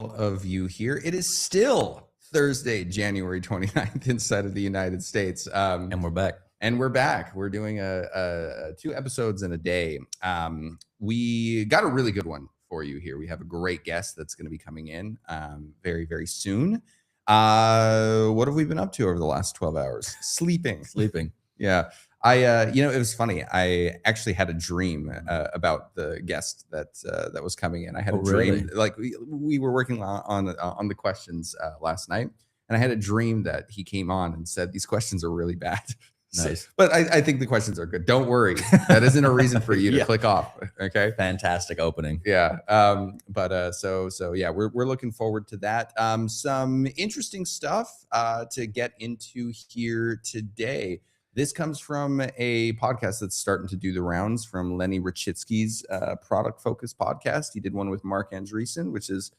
of you here. It is still Thursday, January 29th inside of the United States. And we're back. And we're back. We're doing two episodes in a day. We got a really good one for you here. We have a great guest that's going to be coming in very, very soon. What have we been up to over the last 12 hours? Sleeping. Yeah. It was funny. I actually had a dream about the guest that was coming in. I had a dream, really? like we were working on the questions last night, and I had a dream that he came on and said these questions are really bad. Nice. But I think the questions are good. Don't worry. That isn't a reason for you to Yeah. click off. Okay. Fantastic opening. Yeah. So yeah, we're looking forward to that. Some interesting stuff to get into here today. This comes from a podcast that's starting to do the rounds from Lenny Rachitsky's product focus podcast. He did one with Mark Andreessen, which is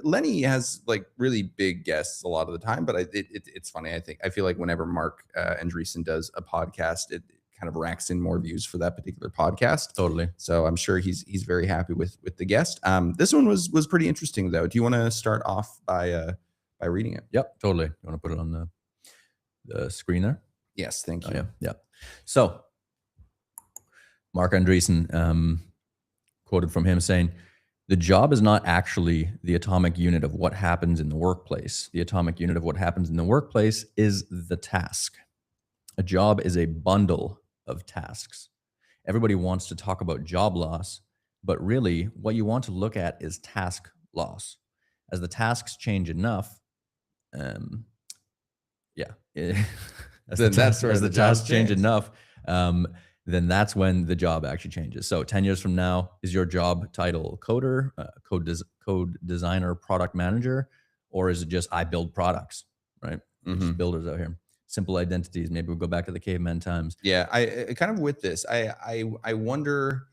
Lenny has like really big guests a lot of the time, but it's funny. I feel like whenever Mark Andreessen does a podcast, it kind of racks in more views for that particular podcast. Totally. So I'm sure he's very happy with the guest. This one was pretty interesting though. Do you want to start off by reading it? Yep, totally. You want to put it on the screen there? Yes, thank you. Oh, yeah. So Mark Andreessen quoted from him saying, "The job is not actually the atomic unit of what happens in the workplace. The atomic unit of what happens in the workplace is the task. A job is a bundle of tasks. Everybody wants to talk about job loss, but really what you want to look at is task loss. As the tasks change enough, as the tasks change enough, then that's when the job actually changes. So 10 years from now, is your job title coder, code designer, product manager, or is it just I build products, right? We're just builders out here. Simple identities. Maybe we'll go back to the caveman times. Yeah, I kind of with this, I wonder.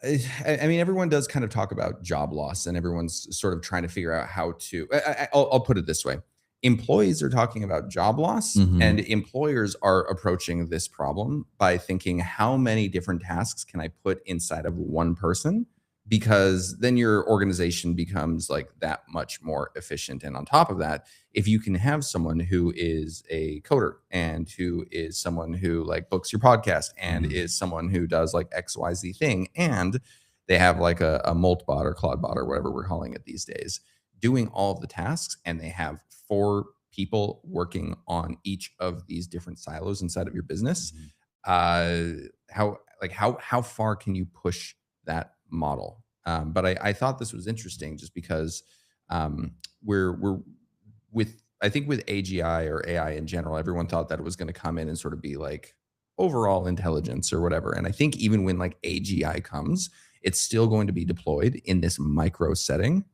I mean, everyone does kind of talk about job loss, and everyone's sort of trying to figure out how to. I'll put it this way: employees are talking about job loss, and employers are approaching this problem by thinking, how many different tasks can I put inside of one person? Because then your organization becomes like that much more efficient. And on top of that, if you can have someone who is a coder and who is someone who like books your podcast and is someone who does like XYZ thing, and they have like a Moltbot or Claudebot or whatever we're calling it these days, doing all of the tasks, and they have 4 people working on each of these different silos inside of your business, how far can you push that model? But I thought this was interesting just because we're with, I think with AGI or AI in general, everyone thought that it was going to come in and sort of be like overall intelligence or whatever. And I think even when like AGI comes, it's still going to be deployed in this micro setting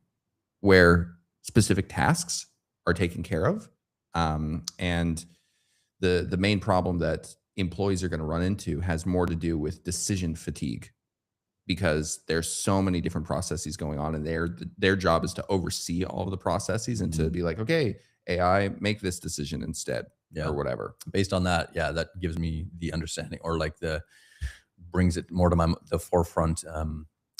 where specific tasks are taken care of. And the main problem that employees are going to run into has more to do with decision fatigue, because there's so many different processes going on, and their job is to oversee all of the processes and to be like, okay, AI, make this decision instead, or whatever. Based on that, that gives me the understanding, or like brings it more to the forefront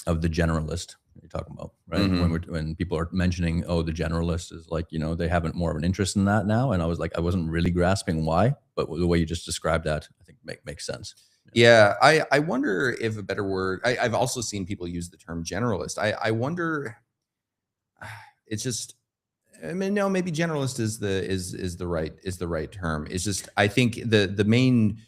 of the generalist you're talking about, right? When people are mentioning, oh, the generalist is like, they have more of an interest in that now, and I was like, I wasn't really grasping why, but the way you just described that, I think makes sense. Yeah, I wonder if a better word. I've also seen people use the term generalist. I wonder. It's just. I mean, no, maybe generalist is the right term. It's just, I think the main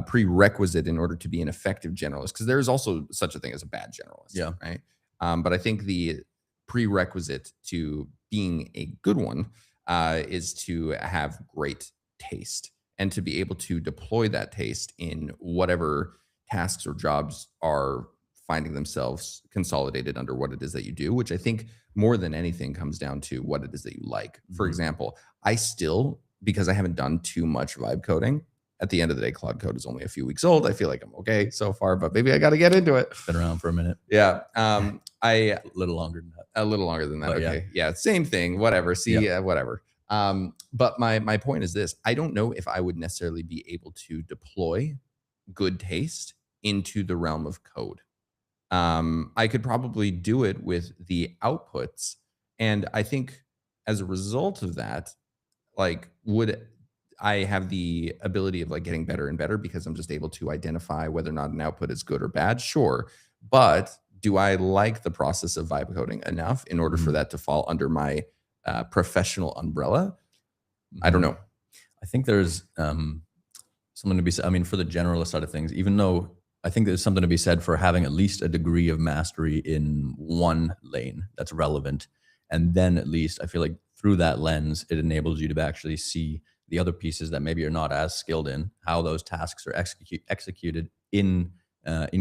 prerequisite in order to be an effective generalist, because there is also such a thing as a bad generalist. Yeah. Right. But I think the prerequisite to being a good one is to have great taste, and to be able to deploy that taste in whatever tasks or jobs are finding themselves consolidated under what it is that you do, which I think more than anything comes down to what it is that you like. For example, I still, because I haven't done too much vibe coding, at the end of the day, Claude Code is only a few weeks old. I feel like I'm okay so far, but maybe I got to get into it. Been around for a minute. Yeah. A little longer than that. A little longer than that. But okay. Yeah. Same thing. Whatever. See, whatever. But my point is this: I don't know if I would necessarily be able to deploy good taste into the realm of code. I could probably do it with the outputs. And I think as a result of that, like, would I have the ability of like getting better and better because I'm just able to identify whether or not an output is good or bad? Sure. But do I like the process of vibe coding enough in order for Mhm. that to fall under my professional umbrella? I don't Mhm. know. I think there's something to be said. I mean, for the generalist side of things, even though I think there's something to be said for having at least a degree of mastery in one lane that's relevant. And then at least I feel like through that lens, it enables you to actually see the other pieces that maybe you're not as skilled in, how those tasks are executed in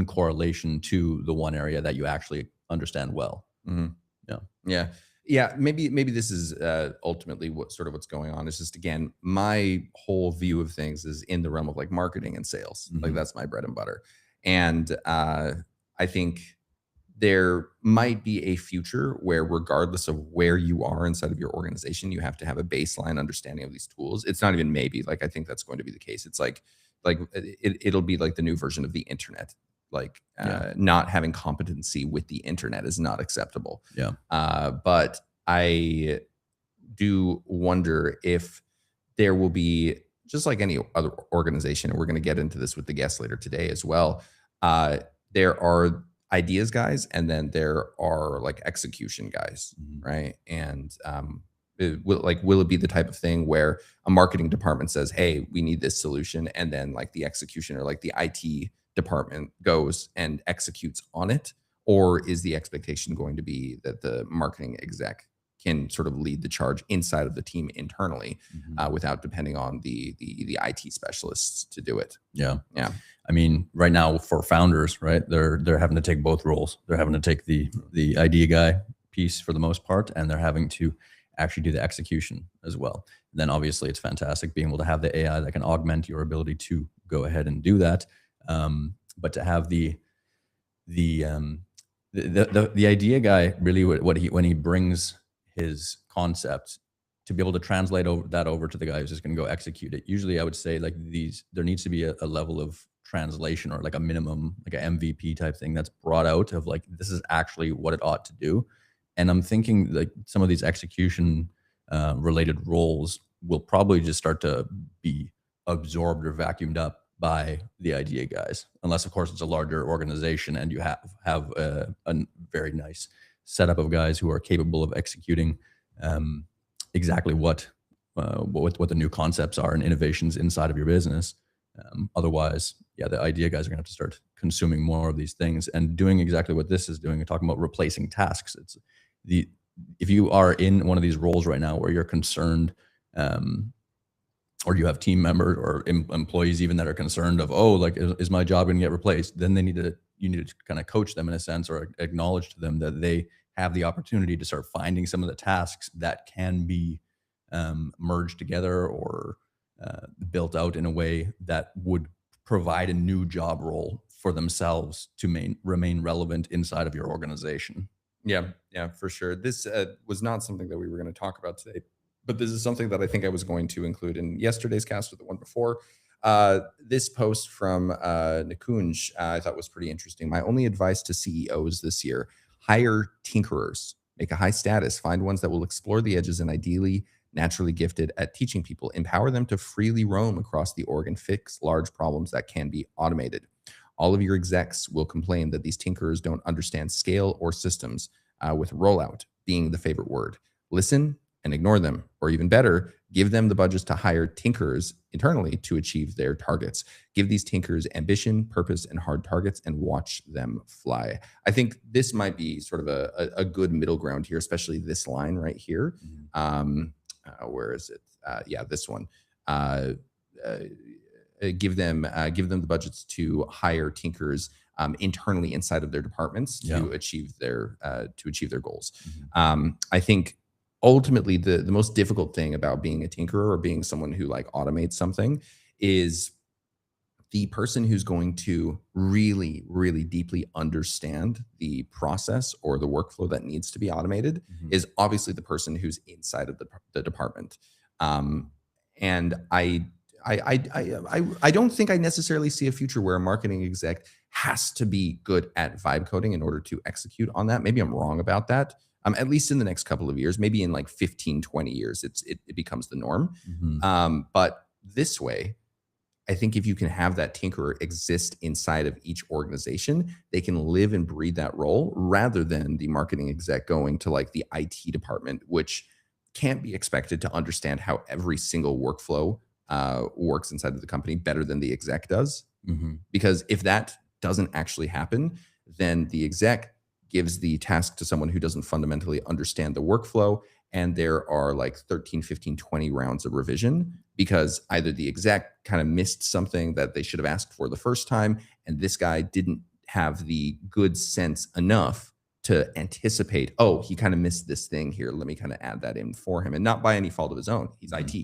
correlation to the one area that you actually understand well. Mhm. Yeah. Yeah. Yeah, maybe this is ultimately what sort of what's going on. It's just again, my whole view of things is in the realm of like marketing and sales. Like Hmm. that's my bread and butter. And I think there might be a future where regardless of where you are inside of your organization, you have to have a baseline understanding of these tools. It's not even maybe, like I think that's going to be the case. It's like it'll be like the new version of the internet. Like Yeah. not having competency with the internet is not acceptable. Yeah. But I do wonder if there will be, just like any other organization, and we're going to get into this with the guest later today as well. Uh, there are ideas guys, and then there are like execution guys, Mhm. right? And will it be the type of thing where a marketing department says, "Hey, we need this solution," and then like the execution or like the IT department goes and executes on it, or is the expectation going to be that the marketing exec can sort of lead the charge inside of the team internally Mhm. without depending on the IT specialists to do it. Yeah. Yeah. I mean, right now for founders, right, they're having to take both roles. They're having to take the idea guy piece for the most part, and they're having to actually do the execution as well. And then obviously, it's fantastic being able to have the AI that can augment your ability to go ahead and do that. But to have the um, the idea guy really what he when he brings his concept to be able to translate over to the guy who's just going to go execute it. Usually, I would say like these there needs to be a level of translation or like a minimum like a MVP type thing that's brought out of like this is actually what it ought to do. And I'm thinking like some of these execution related roles will probably just start to be absorbed or vacuumed up by the idea guys, unless of course it's a larger organization and you have a very nice setup of guys who are capable of executing um, exactly what the new concepts are and innovations inside of your business. Otherwise, yeah, the idea guys are going to have to start consuming more of these things and doing exactly what this is doing. You're talking about replacing tasks. It's the if you are in one of these roles right now where you're concerned um, or you have team members or employees even that are concerned of, oh, like is my job going to get replaced, then you need to kind of coach them in a sense or acknowledge to them that they have the opportunity to start finding some of the tasks that can be merged together or built out in a way that would provide a new job role for themselves to remain relevant inside of your organization. Yeah, yeah, for sure. This was not something that we were going to talk about today, but this is something that I think I was going to include in yesterday's cast or the one before. This post from Nikunj I thought was pretty interesting. My only advice to CEOs this year: hire tinkerers, make a high status, find ones that will explore the edges, and ideally naturally gifted at teaching people. Empower them to freely roam across the org and fix large problems that can be automated. All of your execs will complain that these tinkerers don't understand scale or systems, with rollout being the favorite word. Listen and ignore them, or even better, give them the budgets to hire tinkerers internally to achieve their targets. Give these tinkerers ambition, purpose, and hard targets and watch them fly. I think this might be sort of a good middle ground here, especially this line right here. Mhm. Where is it? Yeah, this one. Uh, uh, give them the budgets to hire tinkers internally inside of their departments Yeah. to achieve their goals. Mhm. I think ultimately the most difficult thing about being a tinkerer or being someone who like automates something is the person who's going to really, really deeply understand the process or the workflow that needs to be automated Mhm. is obviously the person who's inside of the department. Um, and I don't think I necessarily see a future where a marketing exec has to be good at vibe coding in order to execute on that. Maybe I'm wrong about that. At least in the next couple of years, maybe in like 15, 20 years, it becomes the norm. But this way, I think if you can have that tinkerer exist inside of each organization, they can live and breathe that role rather than the marketing exec going to like the IT department, which can't be expected to understand how every single workflow works inside of the company better than the exec does. Because if that doesn't actually happen, then the exec gives the task to someone who doesn't fundamentally understand the workflow. And there are like 13, 15, 20 rounds of revision because either the exec kind of missed something that they should have asked for the first time, and this guy didn't have the good sense enough to anticipate, oh, he kind of missed this thing here. Let me kind of add that in for him. And not by any fault of his own. He's IT,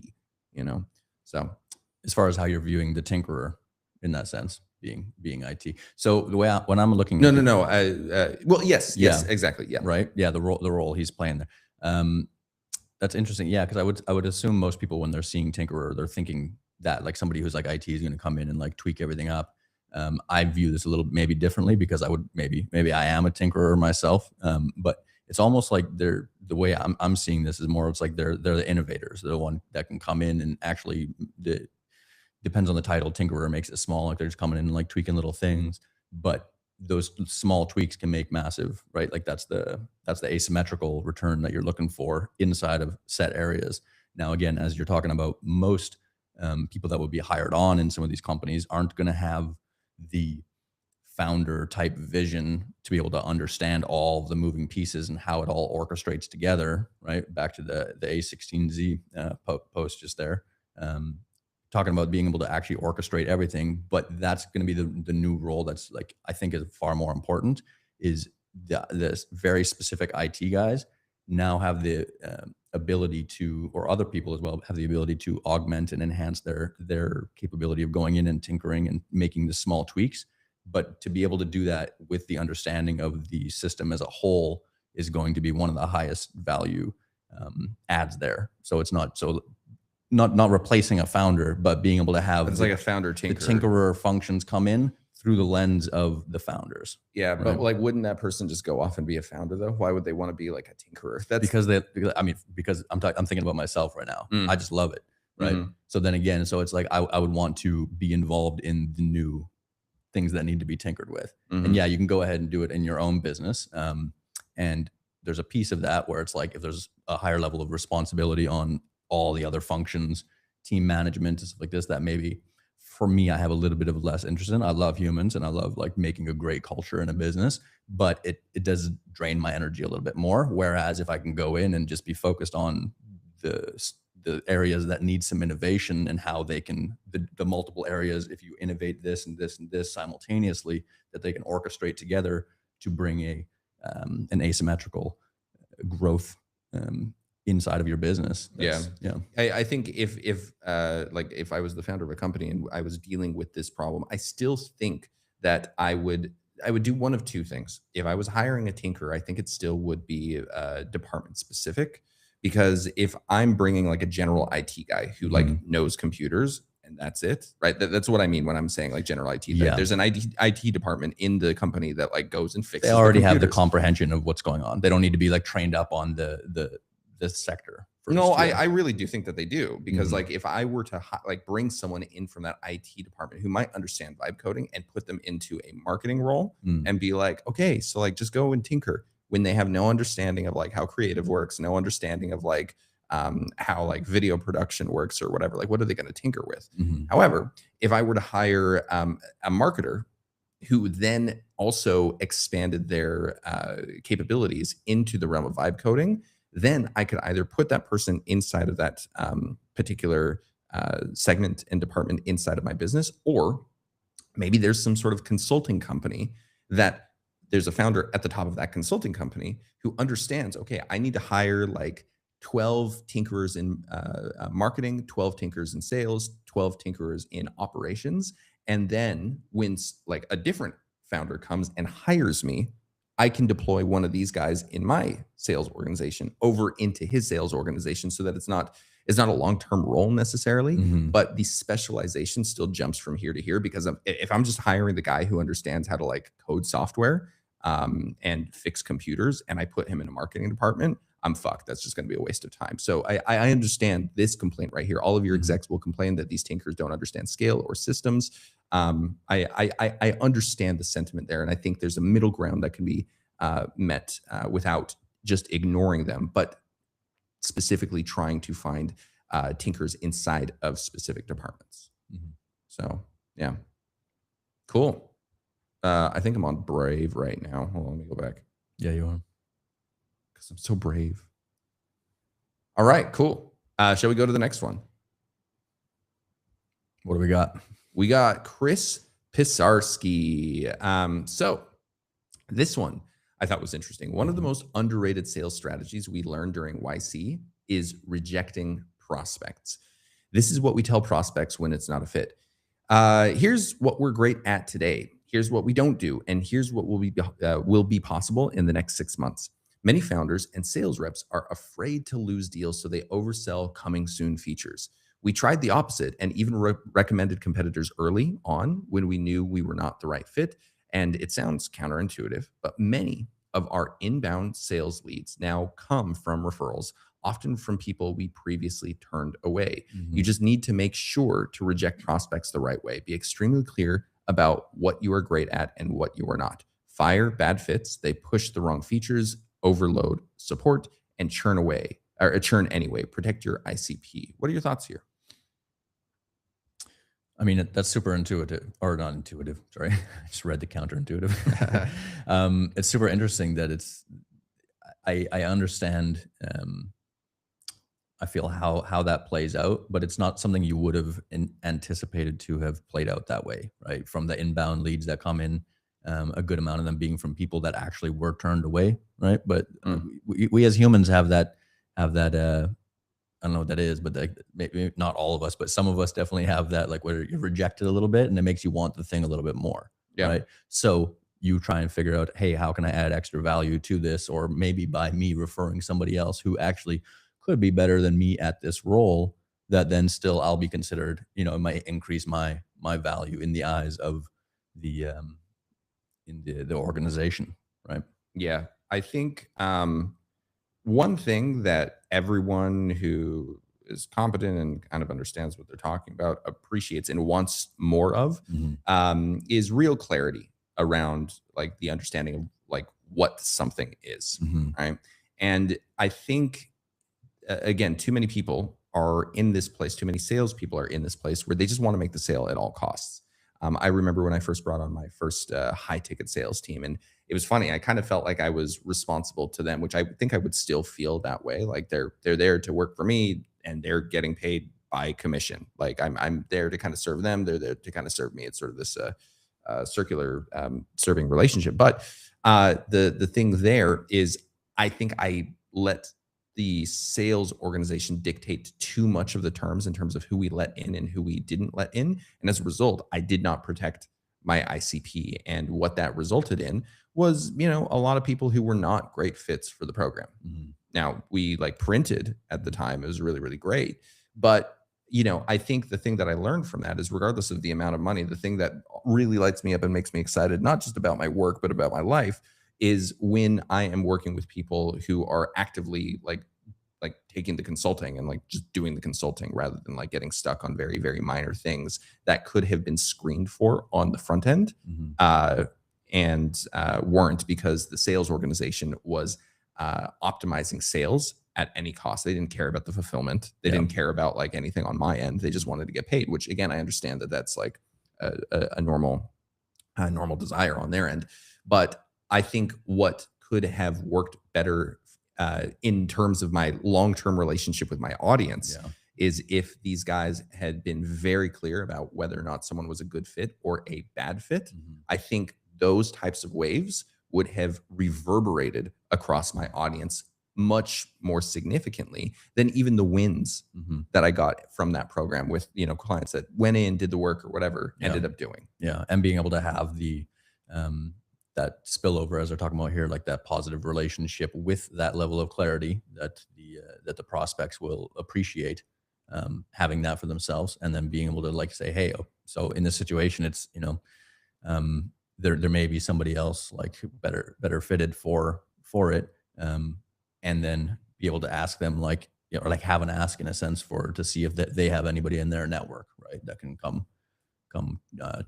you know? So as far as how you're viewing the tinkerer in that sense, being IT. So the way when I'm looking, no. Well, yes, exactly. Yeah. Right. Yeah. The role he's playing there. That's interesting. Yeah. Cause I would assume most people, when they're seeing tinkerer, they're thinking that like somebody who's like IT is going to come in and like tweak everything up. I view this a little maybe differently because I would maybe I am a tinkerer myself. But it's almost like the way I'm seeing this is more, it's like they're the innovators. They're the one that can come in and actually depends on the title. Tinkerer makes it small. Like they're just coming in and like tweaking little things, but those small tweaks can make massive, right? Like that's the asymmetrical return that you're looking for inside of set areas. Now, again, as you're talking about, most people that would be hired on in some of these companies aren't going to have the founder type vision to be able to understand all the moving pieces and how it all orchestrates together, right? Back to the A16Z post just there, talking about being able to actually orchestrate everything. But that's going to be the new role that's like, I think is far more important, is this very specific IT guys now have the ability to, or other people as well, have the ability to augment and enhance their capability of going in and tinkering and making the small tweaks. But to be able to do that with the understanding of the system as a whole is going to be one of the highest value adds there. So it's not replacing a founder, but being able to have it's like a founder tinkerer. The tinkerer functions come in through the lens of the founders. Yeah, but like, wouldn't that person just go off and be a founder though? Why would they want to be like a tinkerer? That's because I'm thinking about myself right now. I just love it, right? So then again, so it's like I would want to be involved in the new things that need to be tinkered with. And yeah, you can go ahead and do it in your own business. And there's a piece of that where it's like, if there's a higher level of responsibility on all the other functions, team management, stuff like this, that maybe for me, I have a little bit of less interest in. I love humans and I love like making a great culture in a business, but it does drain my energy a little bit more. Whereas if I can go in and just be focused on the areas that need some innovation and how they can, the multiple areas, if you innovate this and this and this simultaneously, that they can orchestrate together to bring an asymmetrical growth inside of your business. Yeah. I think if I was the founder of a company and I was dealing with this problem, I still think that I would do one of two things. If I was hiring a tinkerer, I think it still would be department specific, because if I'm bringing like a general IT guy who like knows computers and that's it, right? That's what I mean when I'm saying like general IT. Yeah. There's an IT department in the company that like goes and fixes. They already have the comprehension of what's going on. They don't need to be like trained up on the sector. No, I really do think that they do, because like if I were to like bring someone in from that IT department who might understand vibe coding and put them into a marketing role and be like, okay, so like just go and tinker, when they have no understanding of like how creative works, no understanding of like how like video production works or whatever, like what are they going to tinker with? However, if I were to hire a marketer who then also expanded their capabilities into the realm of vibe coding, then I could either put that person inside of that particular segment and department inside of my business, or maybe there's some sort of consulting company that there's a founder at the top of that consulting company who understands, okay, I need to hire like 12 tinkerers in marketing, 12 tinkerers in sales, 12 tinkerers in operations. And then when like a different founder comes and hires me, I can deploy one of these guys in my sales organization over into his sales organization, so that it's not It's not a long-term role necessarily, Mhm. but the specialization still jumps from here to here because if I'm just hiring the guy who understands how to like code software and fix computers, and I put him in a marketing department, I'm fucked. That's just going to be a waste of time. So I understand this complaint right here. All of your Mhm. execs will complain that these tinkers don't understand scale or systems. I understand the sentiment there, and I think there's a middle ground that can be met without just ignoring them, but specifically trying to find tinkers inside of specific departments. Mhm. So yeah, cool. I think I'm on Brave right now. Hold on, let me go back Yeah, you are. because I'm so brave. All right, cool. Shall we go to the next one? What do we got? We got Chris Pisarski. So this one I thought was interesting. One of the most underrated sales strategies we learned during YC is rejecting prospects. This is what we tell prospects when it's not a fit. Here's what we're great at today. Here's what we don't do, and here's what will be possible in the next 6 months. Many founders and sales reps are afraid to lose deals, so they oversell coming soon features. We tried the opposite and even recommended competitors early on when we knew we were not the right fit. And it sounds counterintuitive, but many of our inbound sales leads now come from referrals, often from people we previously turned away. You Mhm. just need to make sure to reject prospects the right way. Be extremely clear about what you are great at and what you are not. Fire bad fits. They push the wrong features, overload support, and churn away or churn anyway. Protect your ICP. What are your thoughts here? I mean, that's super intuitive, or not intuitive. Sorry, I just read the counterintuitive. It's super interesting that it's. I understand. I feel how that plays out, but it's not something you would have anticipated to have played out that way, right? From the inbound leads that come in, a good amount of them being from people that actually were turned away, right? But Mm. we as humans have that. I don't know what that is, but like maybe not all of us, but some of us definitely have that, like where you're rejected a little bit, and it makes you want the thing a little bit more, Yeah. right? So you try and figure out, hey, how can I add extra value to this, or maybe by me referring somebody else who actually could be better than me at this role, that then still I'll be considered, it might increase my value in the eyes of the in the organization, right? Yeah. I think one thing that everyone who is competent and kind of understands what they're talking about appreciates and wants more of Mhm. is real clarity around like the understanding of like what something is, Mhm. right? And I think again, too many people are in this place. Too many salespeople are in this place where they just want to make the sale at all costs. I remember when I first brought on my first high ticket sales team, and it was funny. I kind of felt like I was responsible to them, which I think I would still feel that way. Like they're there to work for me, and they're getting paid by commission. Like I'm there to kind of serve them. They're there to kind of serve me. It's sort of this circular serving relationship. But the thing there is, I think I let the sales organization dictate too much of the terms in terms of who we let in and who we didn't let in. And as a result, I did not protect my ICP. And what that resulted in was, a lot of people who were not great fits for the program. Mhm. Now, we like printed at the time, it was really, really great. But, I think the thing that I learned from that is regardless of the amount of money, the thing that really lights me up and makes me excited, not just about my work, but about my life, is when I am working with people who are actively like taking the consulting and like just doing the consulting rather than like getting stuck on very very minor things that could have been screened for on the front end Mhm. uh, and weren't because the sales organization was optimizing sales at any cost. They didn't care about the fulfillment. They Yeah. didn't care about like anything on my end. They just wanted to get paid, which again I understand that that's like a normal desire on their end. But I think what could have worked better in terms of my long term relationship with my audience Yeah. is if these guys had been very clear about whether or not someone was a good fit or a bad fit. Mhm. I think those types of waves would have reverberated across my audience much more significantly than even the wins Mhm. that I got from that program with clients that went in, did the work or whatever, Yeah. ended up doing. Yeah, and being able to have the that spillover, as they're talking about here, like that positive relationship with that level of clarity that the prospects will appreciate, having that for themselves, and then being able to like say, hey, so in this situation, it's, there may be somebody else like better fitted for it, and then be able to ask them, like, or like have an ask in a sense to see if they have anybody in their network, right, that can come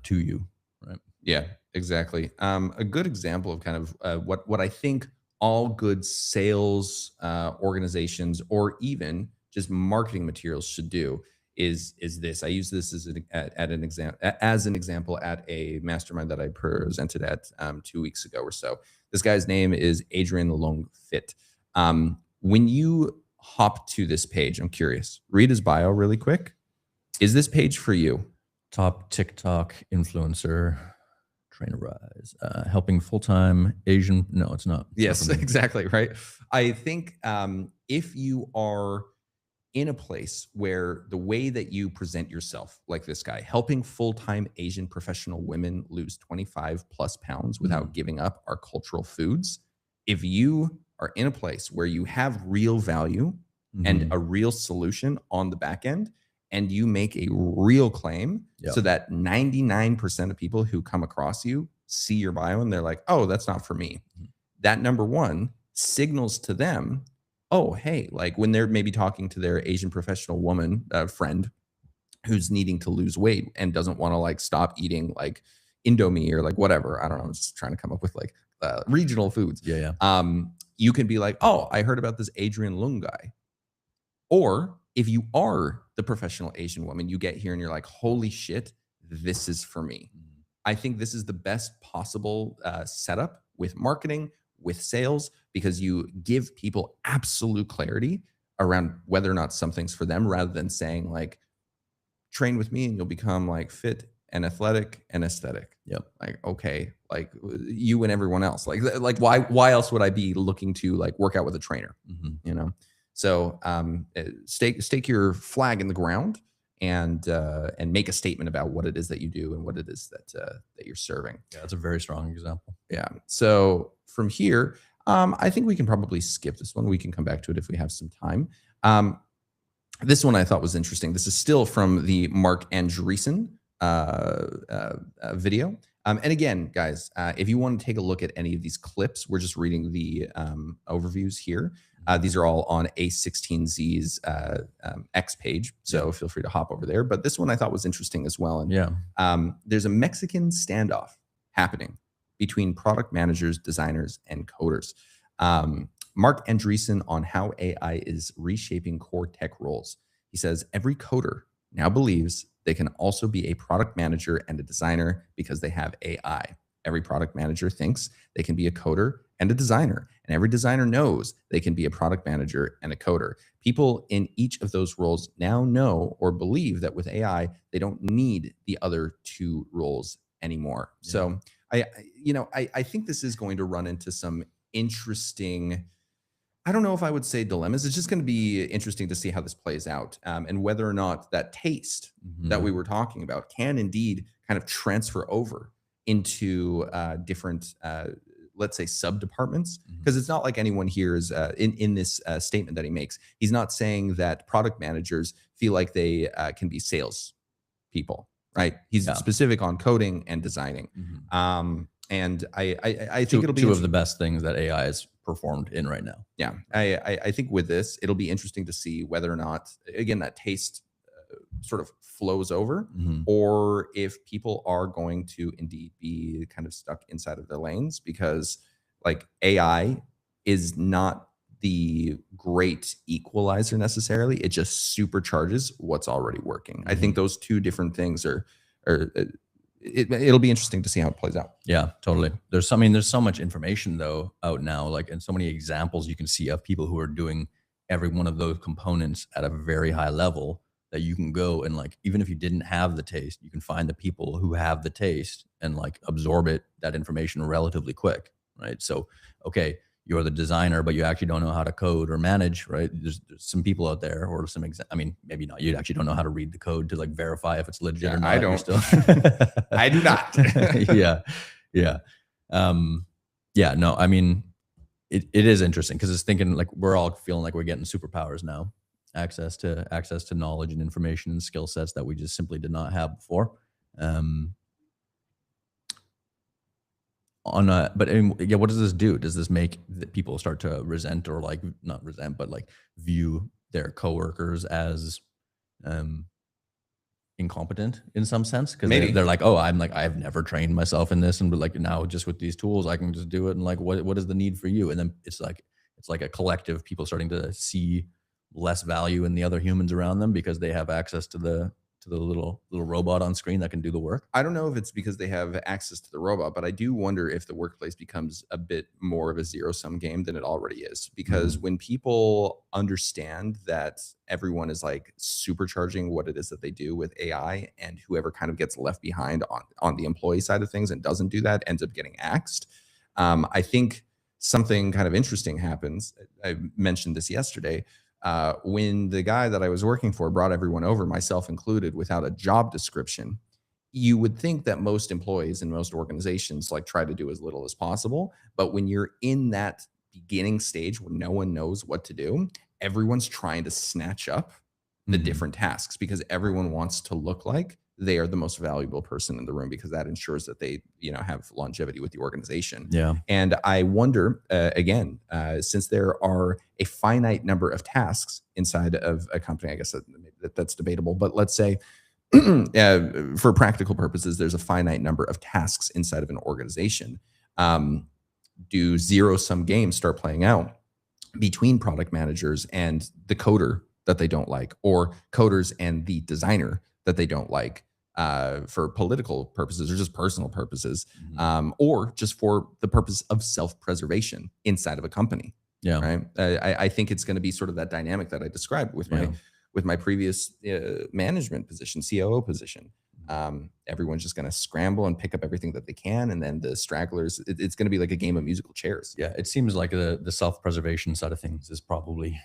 to you, right? Yeah, exactly. A good example of kind of what I think all good sales organizations or even just marketing materials should do is this. I use this at an example at a mastermind that I presented at 2 weeks ago or so. This guy's name is Adrian Longfit. When you hop to this page, I'm curious. Read his bio really quick. Is this page for you? Top TikTok influencer, Trainer Rise, helping full-time Asian. No, it's not. Yes, exactly. Right. I think if you are in a place where the way that you present yourself, like this guy, helping full-time Asian professional women lose 25 plus pounds without giving up our cultural foods, if you are in a place where you have real value and a real solution on the back end, and you make a real claim so that 99% of people who come across you see your bio and they're like, oh, that's not for me. That, number one, signals to them, oh, hey, like when they're maybe talking to their Asian professional woman friend who's needing to lose weight and doesn't want to like stop eating like Indomie or like whatever. I don't know. I'm just trying to come up with like regional foods. You can be like, oh, I heard about this Adrian Lung guy. Or if you are the professional Asian woman, you get here and you're like, holy shit, this is for me. I think this is the best possible setup with marketing, with sales, because you give people absolute clarity around whether or not something's for them, rather than saying like, train with me and you'll become like fit and athletic and aesthetic. Like, okay, like you and everyone else. Like why else would I be looking to like work out with a trainer? You know? So stake your flag in the ground and make a statement about what it is that you do and what it is that you're serving. Yeah, that's a very strong example. Yeah. So from here, I think we can probably skip this one. We can come back to it if we have some time. This one I thought was interesting. This is still from the Marc Andreessen video. And again, guys, if you want to take a look at any of these clips, we're just reading the overviews here. These are all on A16Z's X page, so feel free to hop over there. But this one I thought was interesting as well. And there's a Mexican standoff happening between product managers, designers, and coders. Marc Andreessen on how AI is reshaping core tech roles. He says, every coder now believes they can also be a product manager and a designer because they have AI. Every product manager thinks they can be a coder and a designer, and every designer knows they can be a product manager and a coder. People in each of those roles now know or believe that with AI, they don't need the other two roles anymore. So I think this is going to run into some interesting, I don't know if I would say dilemmas. It's just going to be interesting to see how this plays out, and whether or not that taste that we were talking about can indeed kind of transfer over into different, let's say, sub departments. Because it's not like anyone here is in this statement that he makes. He's not saying that product managers feel like they can be sales people, right? He's specific on coding and designing. And I think it'll be two of the best things that AI is performed in right now. Yeah, I think with this, it'll be interesting to see whether or not, again, that taste sort of flows over, or if people are going to indeed be kind of stuck inside of their lanes, because like AI is not the great equalizer necessarily. It just supercharges what's already working. I think those two different things are it'll be interesting to see how it plays out. Yeah, totally. There's so much information though out now, like, and so many examples you can see of people who are doing every one of those components at a very high level, that you can go and, like, even if you didn't have the taste, you can find the people who have the taste and like absorb that information relatively quick, right? So, okay, you're the designer, but you actually don't know how to code or manage, right? There's some people out there, or maybe not. You actually don't know how to read the code to like verify if it's legit or not. I don't. Still I do not. Yeah. Yeah, no, I mean, it is interesting because it's thinking like we're all feeling like we're getting superpowers now, access to knowledge and information and skill sets that we just simply did not have before. Um, but yeah, what does this do? Does this make people start to resent or like not resent, but like view their coworkers as um incompetent in some sense because Maybe. they're like, oh, I'm like I've never trained myself in this, and but like now just with these tools I can just do it, and like what is the need for you? And then it's like a collective people starting to see less value in the other humans around them because they have access to the little robot on screen that can do the work. I don't know if it's because they have access to the robot, but I do wonder if the workplace becomes a bit more of a zero sum game than it already is. Because when people understand that everyone is like supercharging what it is that they do with AI, and whoever kind of gets left behind on the employee side of things and doesn't do that ends up getting axed. I think something kind of interesting happens. I mentioned this yesterday when the guy that I was working for brought everyone over, myself included, without a job description. You would think that most employees in most organizations like try to do as little as possible. But when you're in that beginning stage where no one knows what to do, everyone's trying to snatch up the Mhm. different tasks because everyone wants to look like they are the most valuable person in the room because that ensures that they, have longevity with the organization. Yeah. And I wonder, again, since there are a finite number of tasks inside of a company, I guess that's debatable, but let's say for practical purposes, there's a finite number of tasks inside of an organization. Um, do zero sum games start playing out between product managers and the coder that they don't like, or coders and the designer that they don't like, for political purposes or just personal purposes, Mhm. or just for the purpose of self preservation inside of a company? Yeah. Right. I think it's going to be sort of that dynamic that I described with Yeah. my previous management position, COO position. Everyone's just going to scramble and pick up everything that they can, and then the stragglers. It's going to be like a game of musical chairs. Yeah, it seems like the self-preservation side of things is probably,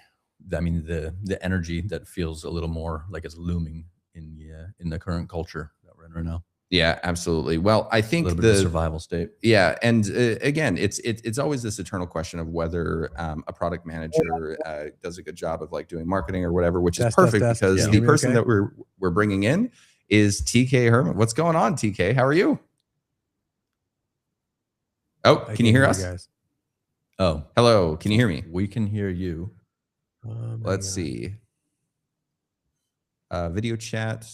I mean, the energy that feels a little more like it's looming in the current culture that we're in right now. Yeah, absolutely. Well, I A think little bit of a survival state. yeah, and again, it's always this eternal question of whether a product manager does a good job of like doing marketing or whatever, which is Test, perfect test. because Can the you hear me person okay? that we're bringing in is TK Herman. What's going on, TK? How are you? Oh, I can you can't hear you us? guys? Oh, hello. Can you hear me? We can hear you. Let's see. Video chat.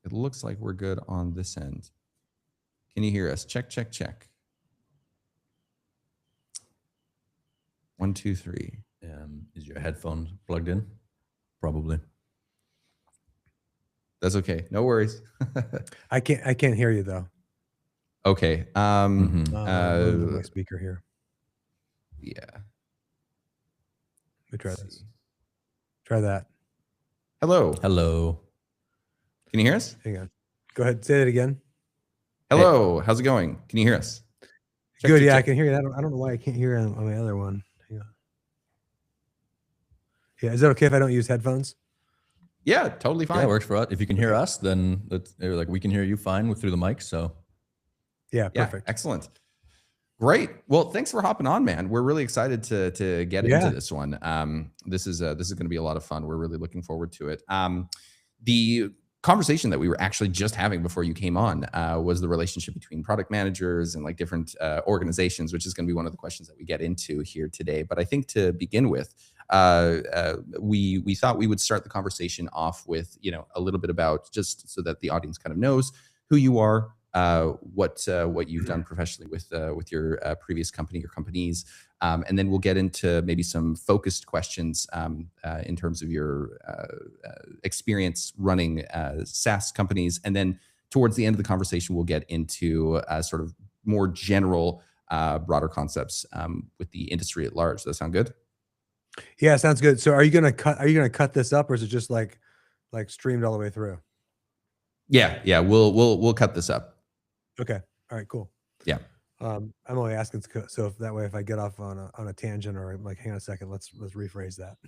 It looks like we're good on this end. Can you hear us? Check, check, check. 1, 2, 3. Is your headphones plugged in? Probably. That's okay. No worries. I can't hear you though. Okay. Mhm. On my speaker here. Yeah. Let me try Let's this. see. Try that. Hello. Hello. Can you hear us? Hang on. Go ahead. Say that again. Hello. How's it going? Can you hear us? Check, Good. check, Yeah, I check. can hear you. I don't know why I can't hear you on my other one. Hang on. Yeah. Is that okay if I don't use headphones? Yeah, totally fine. Yeah, it works for us. If you can hear us, then like we can hear you fine through the mic. So Yeah. Yeah, Perfect. excellent. Great. Well, thanks for hopping on, man. We're really excited to get into this one. This is going to be a lot of fun. We're really looking forward to it. The conversation that we were actually just having before you came on was the relationship between product managers and like different organizations, which is going to be one of the questions that we get into here today. But I think to begin with, we thought we would start the conversation off with a little bit about, just so that the audience kind of knows who you are, what you've done professionally with your previous company or companies, and then we'll get into maybe some focused questions in terms of your experience running SaaS companies, and then towards the end of the conversation, we'll get into sort of more general, broader concepts with the industry at large. Does that sound good? Yeah, sounds good. So are you gonna cut this up, or is it just like streamed all the way through? Yeah, we'll cut this up. Okay. All right. Cool. Yeah. I'm only asking so if that way, if I get off on a tangent or I'm like, hang on a second, let's rephrase that.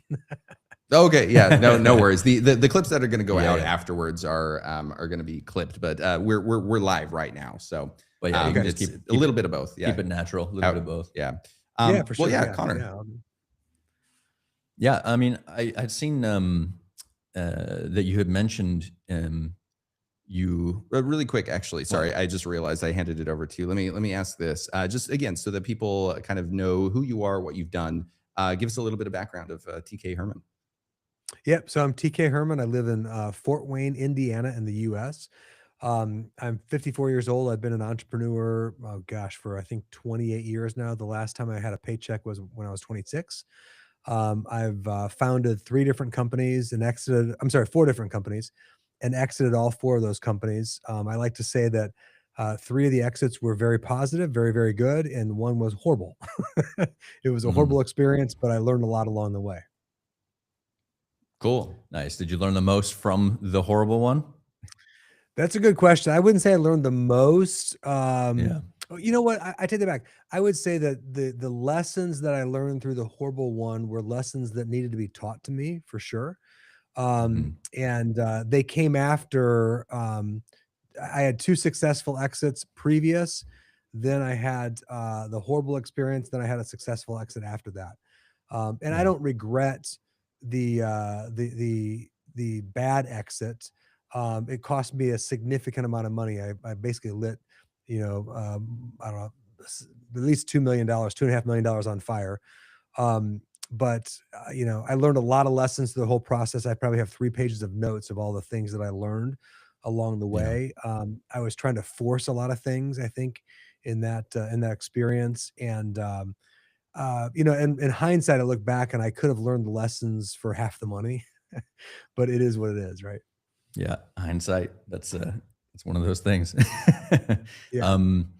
Okay, yeah, no worries. The clips that are going to go Yeah, out yeah. afterwards are going to be clipped, but we're live right now, so But yeah, you can just it's keep a little bit of both. keep Yeah, it natural, a little bit how, of both. yeah. Yeah, for Well, sure. yeah, Yeah, Connor. yeah. Yeah, I mean, I'd seen that you had mentioned you. Really quick, actually, sorry, I just realized I handed it over to you. Let me ask this, just again, so that people kind of know who you are, what you've done. Give us a little bit of background of TK Herman. Yep. So I'm TK Herman. I live in Fort Wayne, Indiana, in the U.S. I'm 54 years old. I've been an entrepreneur, oh gosh, for I think 28 years now. The last time I had a paycheck was when I was 26. I've founded three different companies and exited, I'm sorry, four different companies and exited all four of those companies. I like to say that three of the exits were very positive, very, very good, and one was horrible. It was a Mhm. horrible experience, but I learned a lot along the way. Cool, nice. Did you learn the most from the horrible one? That's a good question. I wouldn't say I learned the most. Yeah. You know what? I take that back. I would say that the lessons that I learned through the horrible one were lessons that needed to be taught to me for sure. Mhm. And they came after I had two successful exits previous. Then I had the horrible experience. Then I had a successful exit after that. And I Yeah. don't regret the bad exit. It cost me a significant amount of money. I basically lit, I don't know, at least $2 million, $2.5 million on fire. But I learned a lot of lessons through the whole process. I probably have 3 pages of notes of all the things that I learned along the Yeah. way. I was trying to force a lot of things, I think, in that experience. And in hindsight, I look back and I could have learned the lessons for half the money, but it is what it is, right? Yeah, hindsight, that's one of those things. Yeah. Um,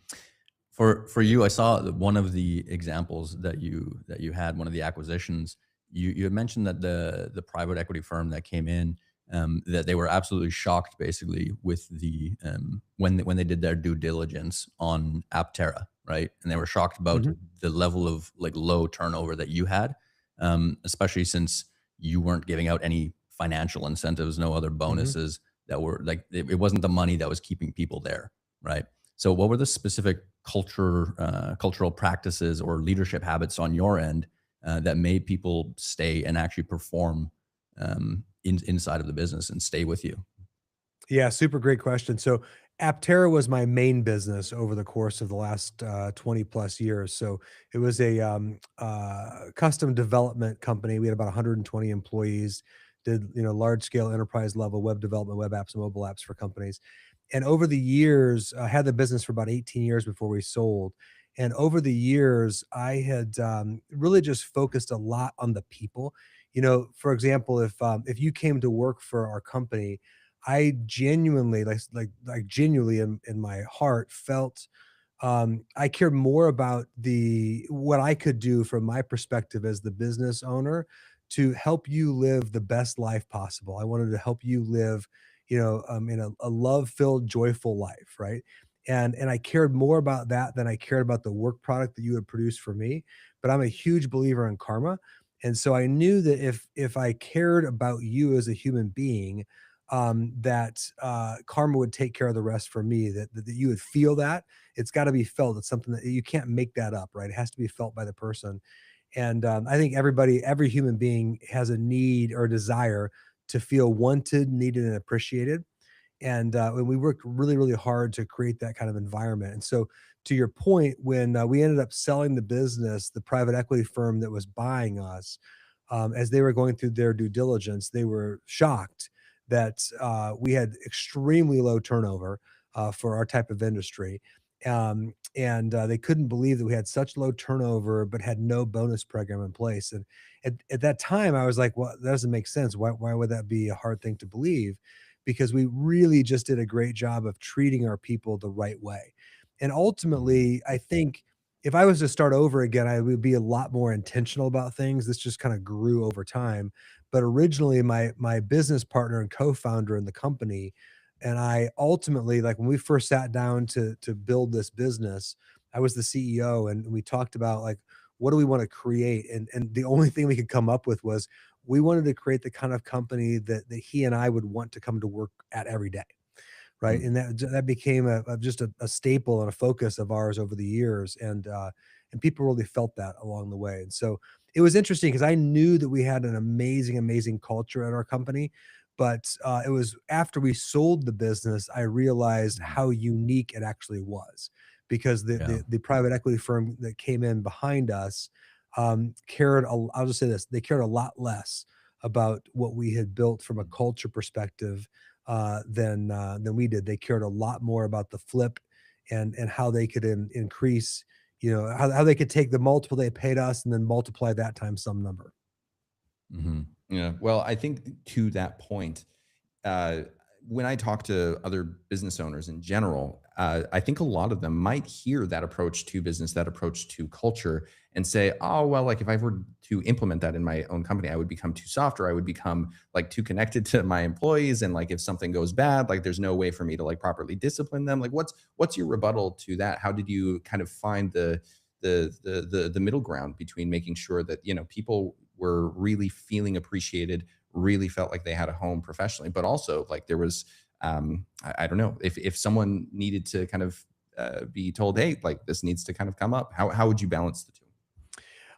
for you, I saw that one of the examples that you had, one of the acquisitions, you had mentioned that the private equity firm that came in, that they were absolutely shocked basically with the when they did their due diligence on Aptera, right? And they were shocked about Mhm. the level of like low turnover that you had, especially since you weren't giving out any financial incentives, no other Mhm. bonuses that were like it wasn't the money that was keeping people there, right? So, what were the specific cultural practices or leadership habits on your end that made people stay and actually perform inside of the business and stay with you? Yeah, super great question. So Aptera was my main business over the course of the last 20 plus years. So it was a custom development company. We had about 120 employees, did large scale enterprise level web development, web apps, and mobile apps for companies. And over the years, I had the business for about 18 years before we sold. And over the years, I had really just focused a lot on the people. For example, if you came to work for our company, I genuinely like genuinely in my heart felt I cared more about the what I could do from my perspective as the business owner to help you live the best life possible. I wanted to help you live, in a love-filled, joyful life, right? And I cared more about that than I cared about the work product that you would produce for me. But I'm a huge believer in karma. And so I knew that if I cared about you as a human being, that karma would take care of the rest for me. That you would feel that it's got to be felt. It's something that you can't make that up, right? It has to be felt by the person. And I think every human being has a need or desire to feel wanted, needed, and appreciated. And we worked really, really hard to create that kind of environment. And so, to your point, when we ended up selling the business, the private equity firm that was buying us, as they were going through their due diligence, they were shocked that we had extremely low turnover for our type of industry. And they couldn't believe that we had such low turnover, but had no bonus program in place. And at that time, I was like, well, that doesn't make sense. Why would that be a hard thing to believe? Because we really just did a great job of treating our people the right way. And Mhm. ultimately, I think if I was to start over again, I would be a lot more intentional about things. This just kind of grew over time. But originally, my business partner and co-founder in the company, and I ultimately, like when we first sat down to build this business, I was the CEO, and we talked about like what do we want to create, and the only thing we could come up with was we wanted to create the kind of company that he and I would want to come to work at every day, right? Mm. And that became just a staple and a focus of ours over the years, and people really felt that along the way. And so it was interesting because I knew that we had an amazing, amazing culture at our company, but it was after we sold the business I realized Mhm. how unique it actually was, because Yeah. the private equity firm that came in behind us cared. I'll just say this: they cared a lot less about what we had built from a Mm. culture perspective than we did. They cared a lot more about the flip and how they could increase, how they could take the multiple they paid us and then multiply that times some number. Mhm. Yeah. Well, I think to that point, uh, when I talk to other business owners in general, I think a lot of them might hear that approach to business, that approach to culture, and say, "Oh, well, like if I were to implement that in my own company, I would become too soft, or I would become like too connected to my employees, and like if something goes bad, like there's no way for me to like properly discipline them." Like, what's your rebuttal to that? How did you kind of find the middle ground between making sure that people were really feeling appreciated, really felt like they had a home professionally, but also like there was I don't know if someone needed to kind of be told, hey, like this needs to kind of come up. How would you balance the two?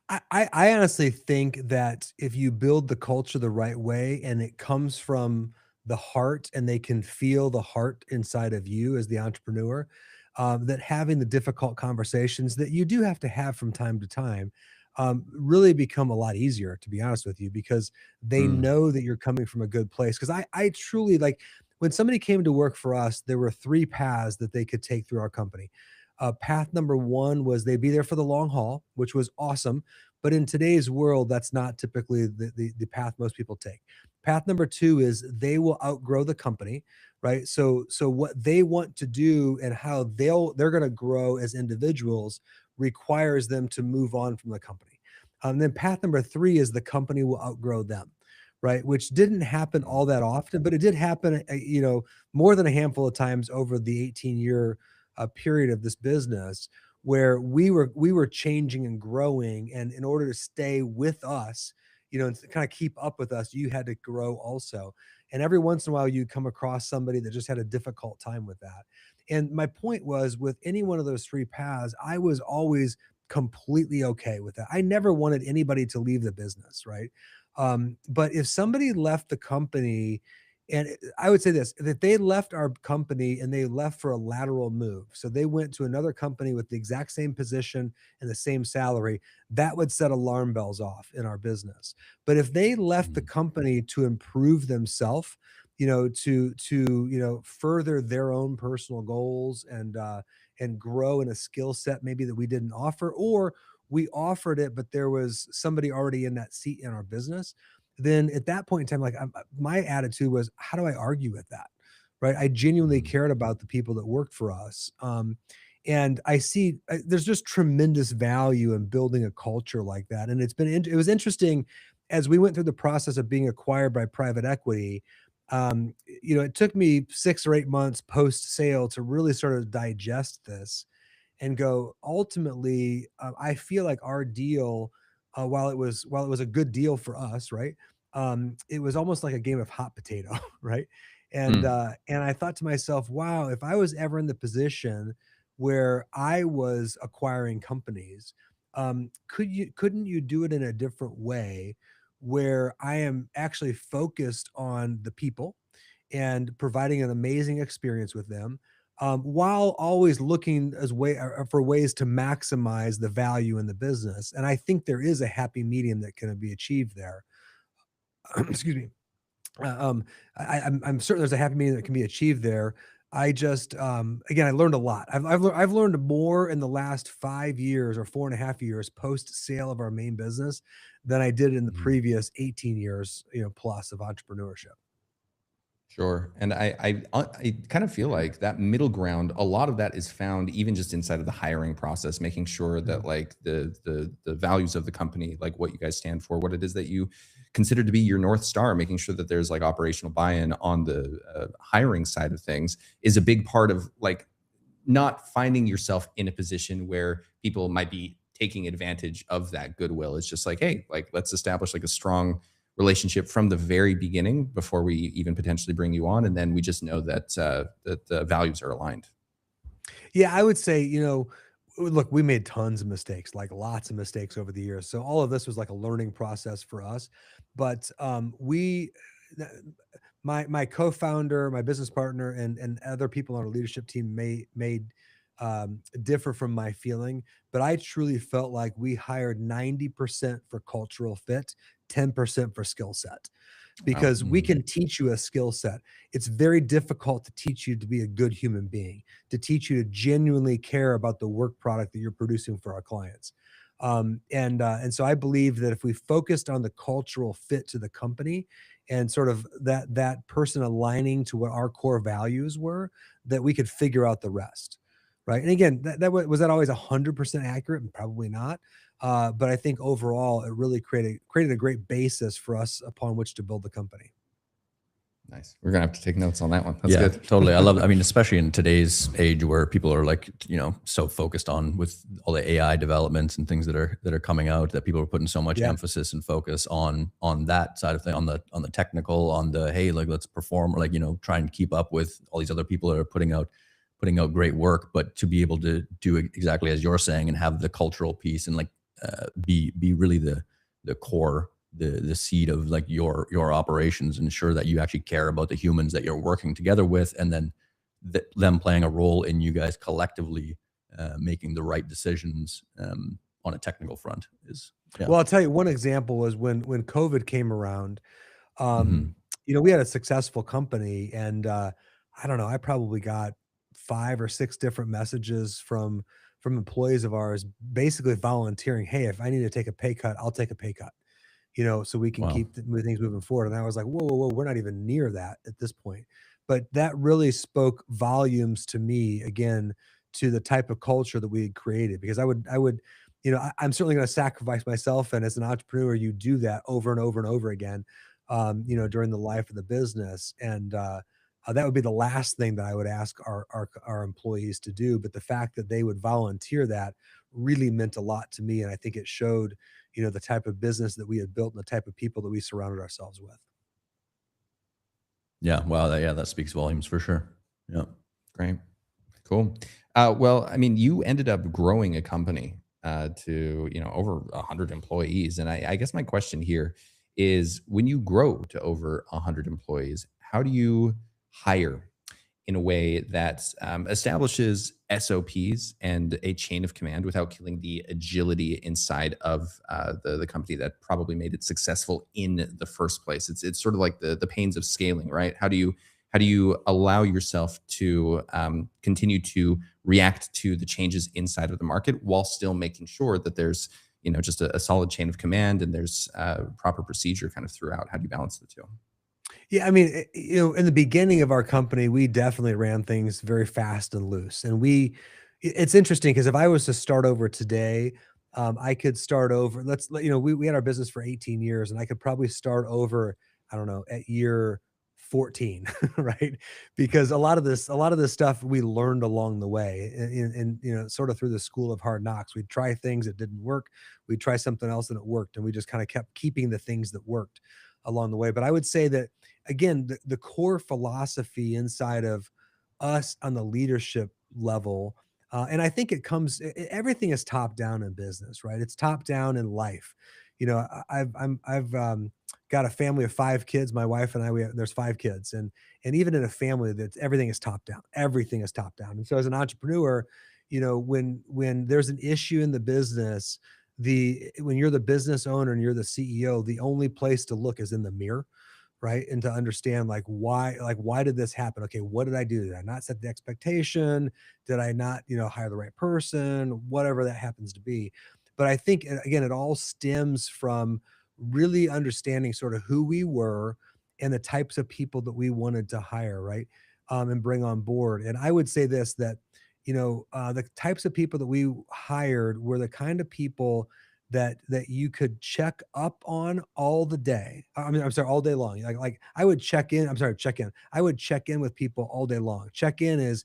I honestly think that if you build the culture the right way and it comes from the heart and they can feel the heart inside of you as the entrepreneur, that having the difficult conversations that you do have to have from time to time really become a lot easier, to be honest with you, because they Mm, know that you're coming from a good place. Because I truly like when somebody came to work for us, there were three paths that they could take through our company. Path number one was they'd be there for the long haul, which was awesome, but in today's world, that's not typically the path most people take. Path number two is they will outgrow the company, right? So what they want to do and how they're going to grow as individuals requires them to move on from the company. Then path number three is the company will outgrow them, right? Which didn't happen mm, all that often, but it did happen, more than a handful of times over the 18-year period of this business, where we were changing and growing, and in order to stay with us, and to kind of keep up with us, you had to grow also. And every once in a while you come across somebody that just had a difficult time with that. And my point was, with any one of those three paths, I was always completely okay with that. I never wanted anybody to leave the business, right? But if somebody left the company, and I would say this, that they left our company and they left for a lateral move. So they went to another company with the exact same position and the same salary. That would set alarm bells off in our business. But if they left the Mhm. company to improve themselves, to further their own personal goals and grow in a skill set maybe that we didn't offer, or we offered it, but there was somebody already in that seat in our business, then at that point in time, like my attitude was, how do I argue with that? Right. I genuinely Mhm. cared about the people that worked for us. And I see there's just tremendous value in building a culture like that. And it was interesting as we went through the process of being acquired by private equity. It took me 6 or 8 months post sale to really sort of digest this and go, ultimately, I feel like our deal, while it was a good deal for us, right? It was almost like a game of hot potato, right? mm, And I thought to myself, wow, if I was ever in the position where I was acquiring companies, couldn't you do it in a different way, where I am actually focused on the people and providing an amazing experience with them, while always looking for ways to maximize the value in the business. And I think there is a happy medium that can be achieved there. Excuse me. Uh, um, I'm certain there's a happy medium that can be achieved there. I just, again, I learned a lot. I've learned more in the last 5 years or 4.5 years post sale of our main business than I did in the Mhm. previous 18 years, plus of entrepreneurship. sure. And I kind of feel like that middle ground, a lot of that is found even just inside of the hiring process, making sure Yeah. that like the values of the company, like what you guys stand for, what it is that you consider to be your North Star, making sure that there's like operational buy-in on the hiring side of things is a big part of like not finding yourself in a position where people might be taking advantage of that goodwill. It's just like, hey, like let's establish like a strong relationship from the very beginning before we even potentially bring you on, and then we just know that that the values are aligned. Yeah, I would say, look, we made tons of mistakes, like lots of mistakes over the years. So all of this was like a learning process for us. But th- my co-founder, my business partner, and other people on our leadership team made differ from my feeling. But I truly felt like we hired 90% for cultural fit, 10% for skill set, Wow. because we can teach you a skill set. It's very difficult to teach you to be a good human being, to teach you to genuinely care about the work product that you're producing for our clients. And so I believe that if we focused on the cultural fit to the company and sort of that person aligning to what our core values were, that we could figure out the rest. Right. And again, was that always 100% accurate? Probably not. But I think overall, it really created a great basis for us upon which to build the company. Nice. We're gonna have to take notes on that one. That's Yeah, good. totally. I love, I mean, especially in today's age where people are like, so focused on with all the AI developments and things that are coming out, that people are putting so much Yeah. emphasis and focus on that side of thing, on the technical, on the, hey, like let's perform, or like, try and keep up with all these other people that are putting out great work, but to be able to do exactly as you're saying and have the cultural piece and like be really the core, the seed of like your operations, ensure that you actually care about the humans that you're working together with, and then them playing a role in you guys collectively making the right decisions on a technical front is, yeah. Well, I'll tell you one example was when COVID came around. Mhm. We had a successful company, and I don't know, I probably got 5 or 6 different messages from employees of ours, basically volunteering, "Hey, if I need to take a pay cut, I'll take a pay cut." So we can Wow. keep things moving forward. And I was like, whoa, whoa, whoa, we're not even near that at this point. But that really spoke volumes to me, again, to the type of culture that we had created. Because I'm certainly going to sacrifice myself. And as an entrepreneur, you do that over and over and over again, during the life of the business. And that would be the last thing that I would ask our employees to do. But the fact that they would volunteer that really meant a lot to me. And I think it showed the type of business that we had built and the type of people that we surrounded ourselves with. Yeah. Wow. That speaks volumes for sure. Yeah. Great. Cool. Well, I mean, you ended up growing a company to over 100 employees, and I guess my question here is, when you grow to over 100 employees, how do you hire in a way that establishes SOPs and a chain of command without killing the agility inside of the company that probably made it successful in the first place? It's sort of like the pains of scaling, right? How do you allow yourself to continue to react to the changes inside of the market while still making sure that there's just a solid chain of command and there's proper procedure kind of throughout? How do you balance the two? Yeah, I mean, in the beginning of our company, we definitely ran things very fast and loose. And it's interesting because if I was to start over today, I could start over. We had our business for 18 years, and I could probably start over, I don't know, at year 14, right? Because a lot of this stuff we learned along the way, and sort of through the school of hard knocks. We'd try things that didn't work, we'd try something else and it worked, and we just kind of kept keeping the things that worked along the way. But I would say that, again, the core philosophy inside of us on the leadership level, and I think everything is top down in business, right? It's top down in life. I've got a family of 5 kids. My wife and I, there's 5 kids, and even in a family, that everything is top down. Everything is top down. And so, as an entrepreneur, when there's an issue in the business, when you're the business owner and you're the CEO, the only place to look is in the mirror, right? And to understand, why did this happen? Okay, what did I do? Did I not set the expectation? Did I not, hire the right person? Whatever that happens to be. But I think, again, it all stems from really understanding sort of who we were and the types of people that we wanted to hire, right? And bring on board. And I would say this, that the types of people that we hired were the kind of people that you could check up on all the day. I mean, I'm sorry, all day long. Like I would check in. I'm sorry, check in. I would check in with people all day long. Check in is,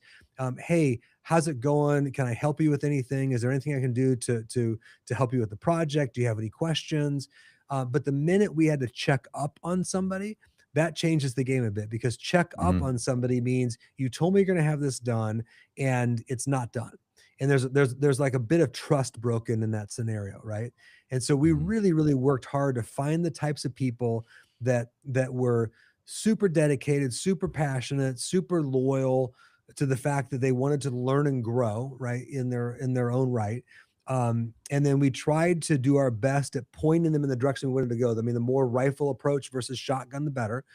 hey, how's it going? Can I help you with anything? Is there anything I can do to help you with the project? Do you have any questions? But the minute we had to check up on somebody, that changes the game a bit, because check up Mhm. on somebody means you told me you're going to have this done and it's not done. And there's like a bit of trust broken in that scenario, right? And so we Mhm. really, really worked hard to find the types of people that were super dedicated, super passionate, super loyal to the fact that they wanted to learn and grow, right, in their own right. And then we tried to do our best at pointing them in the direction we wanted to go. I mean, the more rifle approach versus shotgun, the better.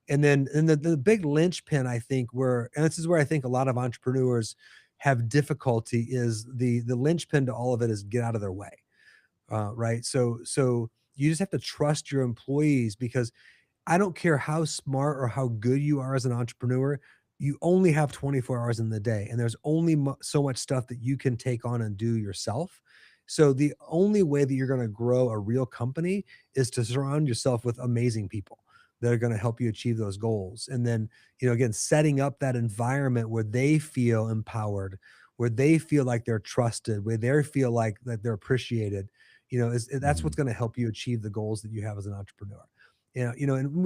And then and the big linchpin, I think, where, and this is where I think a lot of entrepreneurs have difficulty, is the linchpin to all of it is get out of their way. Right. So you just have to trust your employees, because I don't care how smart or how good you are as an entrepreneur, you only have 24 hours in the day, and there's only so much stuff that you can take on and do yourself. So the only way that you're going to grow a real company is to surround yourself with amazing people that are going to help you achieve those goals. And then, again, setting up that environment where they feel empowered, where they feel like they're trusted, where they feel like that they're appreciated, that's what's Mhm. going to help you achieve the goals that you have as an entrepreneur. And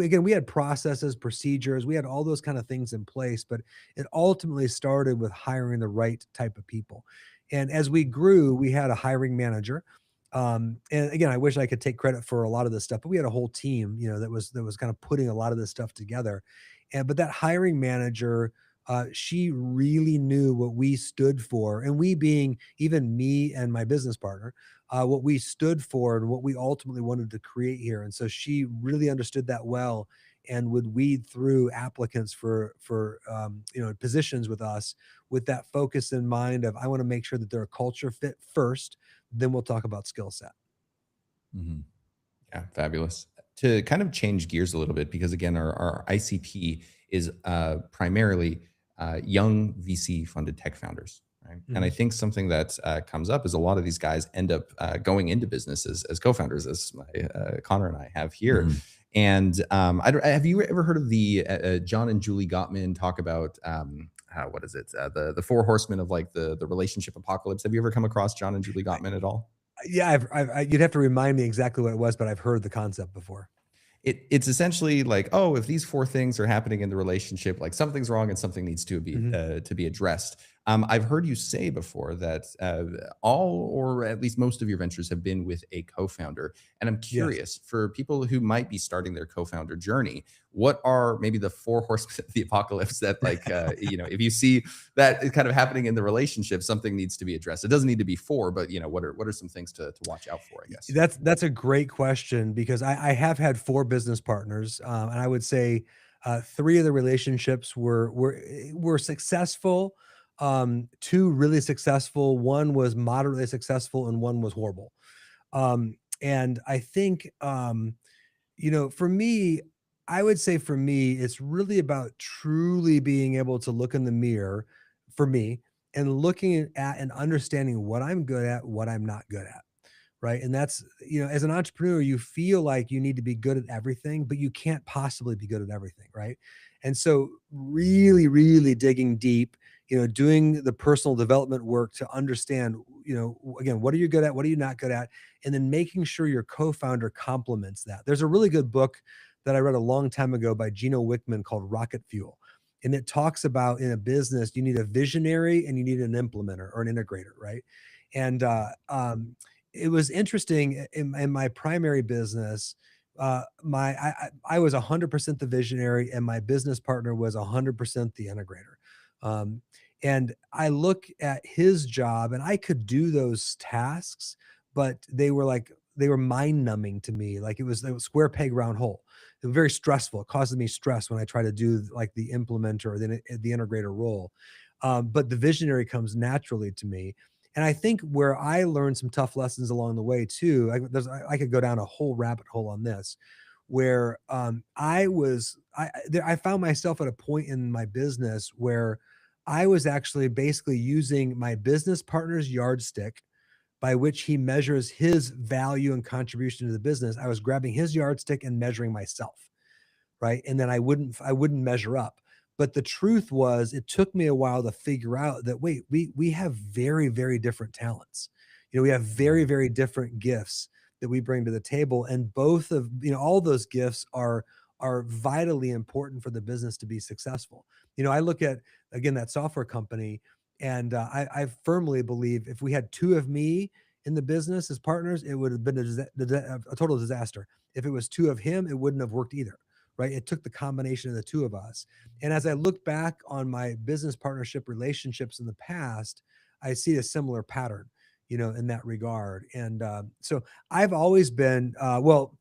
again, we had processes, procedures, we had all those kind of things in place, but it ultimately started with hiring the right type of people. And as we grew, we had a hiring manager. And again, I wish I could take credit for a lot of this stuff, but we had a whole team, that was kind of putting a lot of this stuff together. And but that hiring manager, she really knew what we stood for, and we being even me and my business partner, what we stood for and what we ultimately wanted to create here. And so she really understood that well, and would weed through applicants for positions with us, with that focus in mind of, I want to make sure that they're a culture fit first, then we'll talk about skill set. Mhm. Yeah, fabulous. To kind of change gears a little bit, because again, our ICP is primarily young VC funded tech founders, right? And I Mhm. think something that comes up is a lot of these guys end up going into businesses as co-founders, as my Connor and I have here. Mhm. And have you ever heard of the John and Julie Gottman talk about what is it? The four horsemen of like the relationship apocalypse. Have you ever come across John and Julie Gottman at all? Yeah, you'd have to remind me exactly what it was, but I've heard the concept before. It's essentially like, oh, if these four things are happening in the relationship, like something's wrong and something needs Mhm. to be addressed. I've heard you say before that all or at least most of your ventures have been with a co-founder, and I'm Yes. curious for people who might be starting their co-founder journey, what are maybe the four horsemen of the apocalypse that, like, if you see that is kind of happening in the relationship, something needs to be addressed. It doesn't need to be four, but what are some things to watch out for, I guess. That's a great question, because I have had 4 business partners, and I would say, 3 of the relationships were successful, 2 really successful, 1 was moderately successful, and 1 was horrible. And I think, for me, I would say for me, it's really about truly being able to look in the mirror, for me, and looking at and understanding what I'm good at, what I'm not good at. Right. And that's, as an entrepreneur, you feel like you need to be good at everything, but you can't possibly be good at everything. Right. And so, really, really digging deep, doing the personal development work to understand, again, what are you good at? What are you not good at? And then making sure your co founder complements that. There's a really good book that I read a long time ago by Gino Wickman called Rocket Fuel. And it talks about, in a business, you need a visionary and you need an implementer or an integrator. Right. And it was interesting in my primary business. I was 100% the visionary, and my business partner was 100% the integrator. Um, and I look at his job, and I could do those tasks, but they were mind numbing to me. Like it was square peg round hole. It was very stressful. It causes me stress when I try to do like the implementer or the integrator role. But the visionary comes naturally to me, and I think where I learned some tough lessons along the way too, I could go down a whole rabbit hole on this, where I found myself at a point in my business where I was actually basically using my business partner's yardstick by which he measures his value and contribution to the business. I was grabbing his yardstick and measuring myself, right? And then I wouldn't measure up. But the truth was, it took me a while to figure out that, wait, we have very, very different talents. We have very, very different gifts that we bring to the table. And both of, all those gifts are vitally important for the business to be successful. I look at, again, that software company, and I firmly believe if we had two of me in the business as partners, it would have been a total disaster. If it was two of him, it wouldn't have worked either, right? It took the combination of the two of us. And as I look back on my business partnership relationships in the past, I see a similar pattern, in that regard. And so I've always been, well,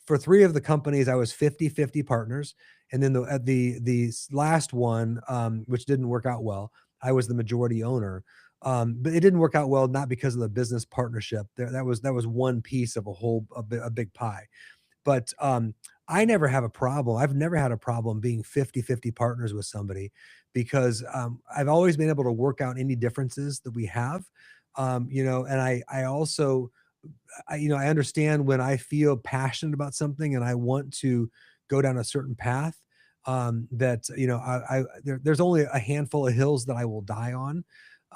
for three of the companies, I was 50-50 partners. And then the last one, which didn't work out well, I was the majority owner. But it didn't work out well, not because of the business partnership. That was one piece of a big pie. But I never have a problem. I've never had a problem being 50-50 partners with somebody, because I've always been able to work out any differences that we have. And I also, I understand when I feel passionate about something and I want to go down a certain path, that, there's only a handful of hills that I will die on.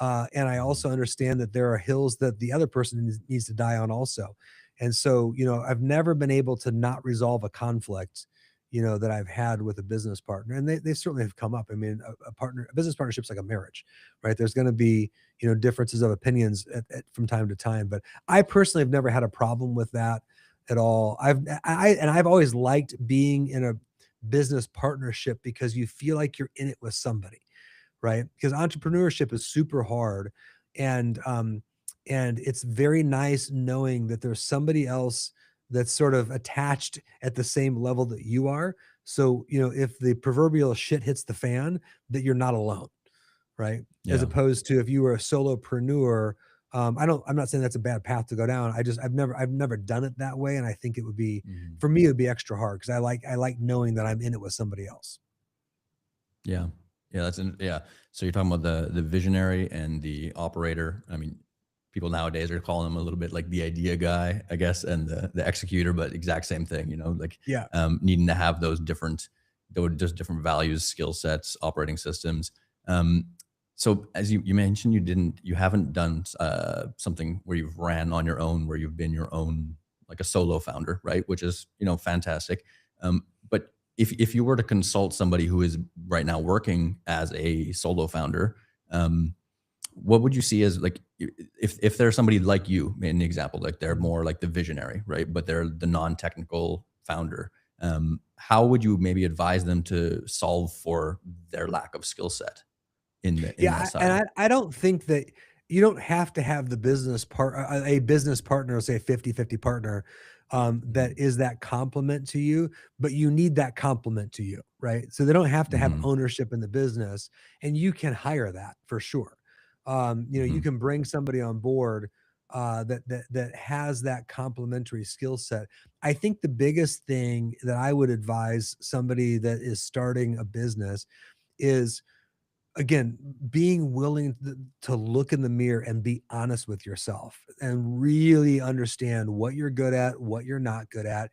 And I also understand that there are hills that the other person needs to die on also. And so, I've never been able to not resolve a conflict, that I've had with a business partner. And they certainly have come up. I mean, a business partnership's like a marriage, right? There's going to be, differences of opinions from time to time. But I personally have never had a problem with that at all. I've always liked being in a business partnership, because you feel like you're in it with somebody, right? Because entrepreneurship is super hard. And it's very nice knowing that there's somebody else that's sort of attached at the same level that you are. So, if the proverbial shit hits the fan, that you're not alone, right? As Yeah. opposed to if you were a solopreneur. I'm not saying that's a bad path to go down. I've never done it that way. And I think it would be, Mhm. for me, it would be extra hard, because I like knowing that I'm in it with somebody else. Yeah. Yeah. Yeah. So you're talking about the visionary and the operator. I mean, people nowadays are calling him a little bit like the idea guy, I guess, and the executor, but exact same thing, like Yeah. needing to have those just different values, skill sets, operating systems. So as you mentioned, you haven't done something where you've ran on your own, where you've been your own, like a solo founder, right? Which is, fantastic. But if you were to consult somebody who is right now working as a solo founder, what would you see as, like, if there's somebody like you in the example, like they're more like the visionary, right? But they're the non-technical founder. How would you maybe advise them to solve for their lack of skill set in that Yeah, and side? I don't think that you don't have to have a business partner, say a 50-50 partner, that is that complement to you, but you need that complement to you, right? So they don't have to have Hmm. ownership in the business, and you can hire that for sure. You Hmm. can bring somebody on board, that has that complementary skill set. I think the biggest thing that I would advise somebody that is starting a business is, again, being willing to look in the mirror and be honest with yourself and really understand what you're good at, what you're not good at,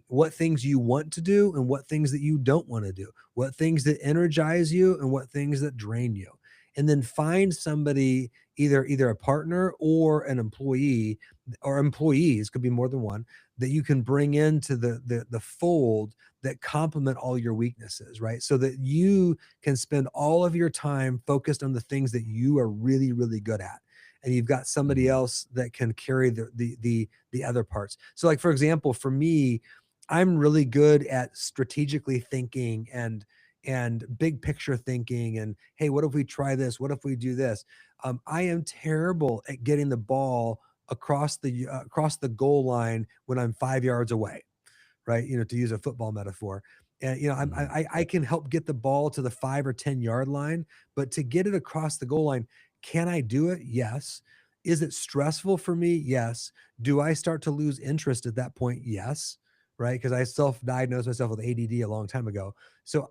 what things you want to do and what things that you don't want to do, what things that energize you and what things that drain you. And then find somebody, either a partner or an employee, or employees, could be more than one, that you can bring into the fold, that complement all your weaknesses, right? So that you can spend all of your time focused on the things that you are really, really good at. And you've got somebody Hmm. else that can carry the other parts. So, like, for example, for me, I'm really good at strategically thinking and big picture thinking, and hey, what if we try this? What if we do this? I am terrible at getting the ball across the goal line when I'm 5 yards away, right? To use a football metaphor. And Hmm. I can help get the ball to the 5 or 10 yard line, but to get it across the goal line, can I do it? Yes. Is it stressful for me? Yes. Do I start to lose interest at that point? Yes. Right. Because I self-diagnosed myself with ADD a long time ago. So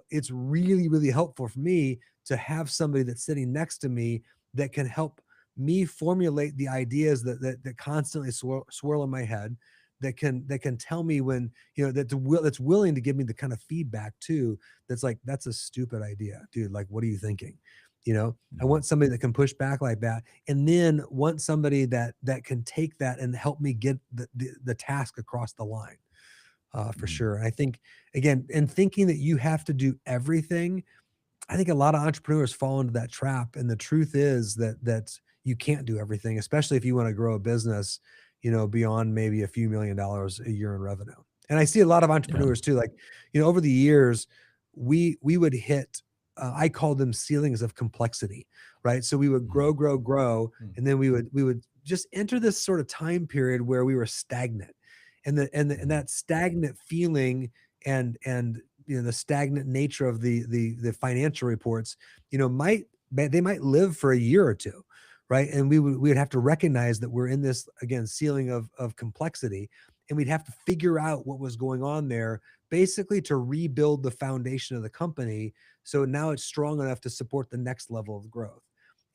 it's really, really helpful for me to have somebody that's sitting next to me that can help me formulate the ideas that constantly swirl in my head, that can tell me when, that's willing to give me the kind of feedback too, that's like, that's a stupid idea, dude, like, what are you thinking? You know, I want somebody that can push back like that, and then want somebody that can take that and help me get the task across the line, for Mhm. sure. And I think, again, in thinking that you have to do everything, I think a lot of entrepreneurs fall into that trap. And the truth is that you can't do everything, especially if you want to grow a business, beyond maybe a few $1 million a year in revenue. And I see a lot of Yeah. entrepreneurs too, like, over the years, we would hit, I call them ceilings of complexity, right? So we would Mhm. grow, Mm. and then we would just enter this sort of time period where we were stagnant, and Mhm. that stagnant feeling, and the stagnant nature of the financial reports, they might live for a year or two, right? And we would have to recognize that we're in this, again, ceiling of complexity, and we'd have to figure out what was going on there, basically to rebuild the foundation of the company, so now it's strong enough to support the next level of growth.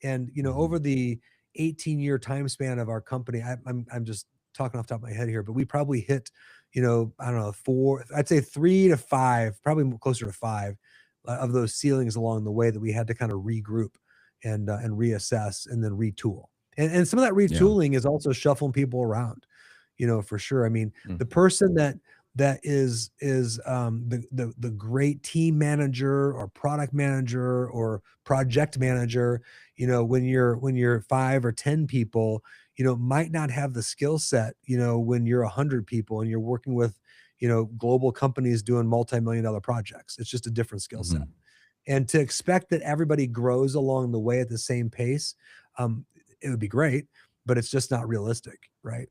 And over Mhm. the 18-year time span of our company, I'm just talking off the top of my head here, but we probably hit, I don't know, four, I'd say 3 to 5, probably closer to five, of those ceilings along the way that we had to kind of regroup and reassess and then retool. And some of that Yeah. retooling is also shuffling people around, for sure. I mean, the Mhm. person that is the great team manager or product manager or project manager, when you're 5 or 10 people, might not have the skill set, when you're 100 people and you're working with, global companies doing multi-million-dollar projects. It's just a different skill set. Mhm. And to expect that everybody grows along the way at the same pace, um, it would be great, but it's just not realistic, right?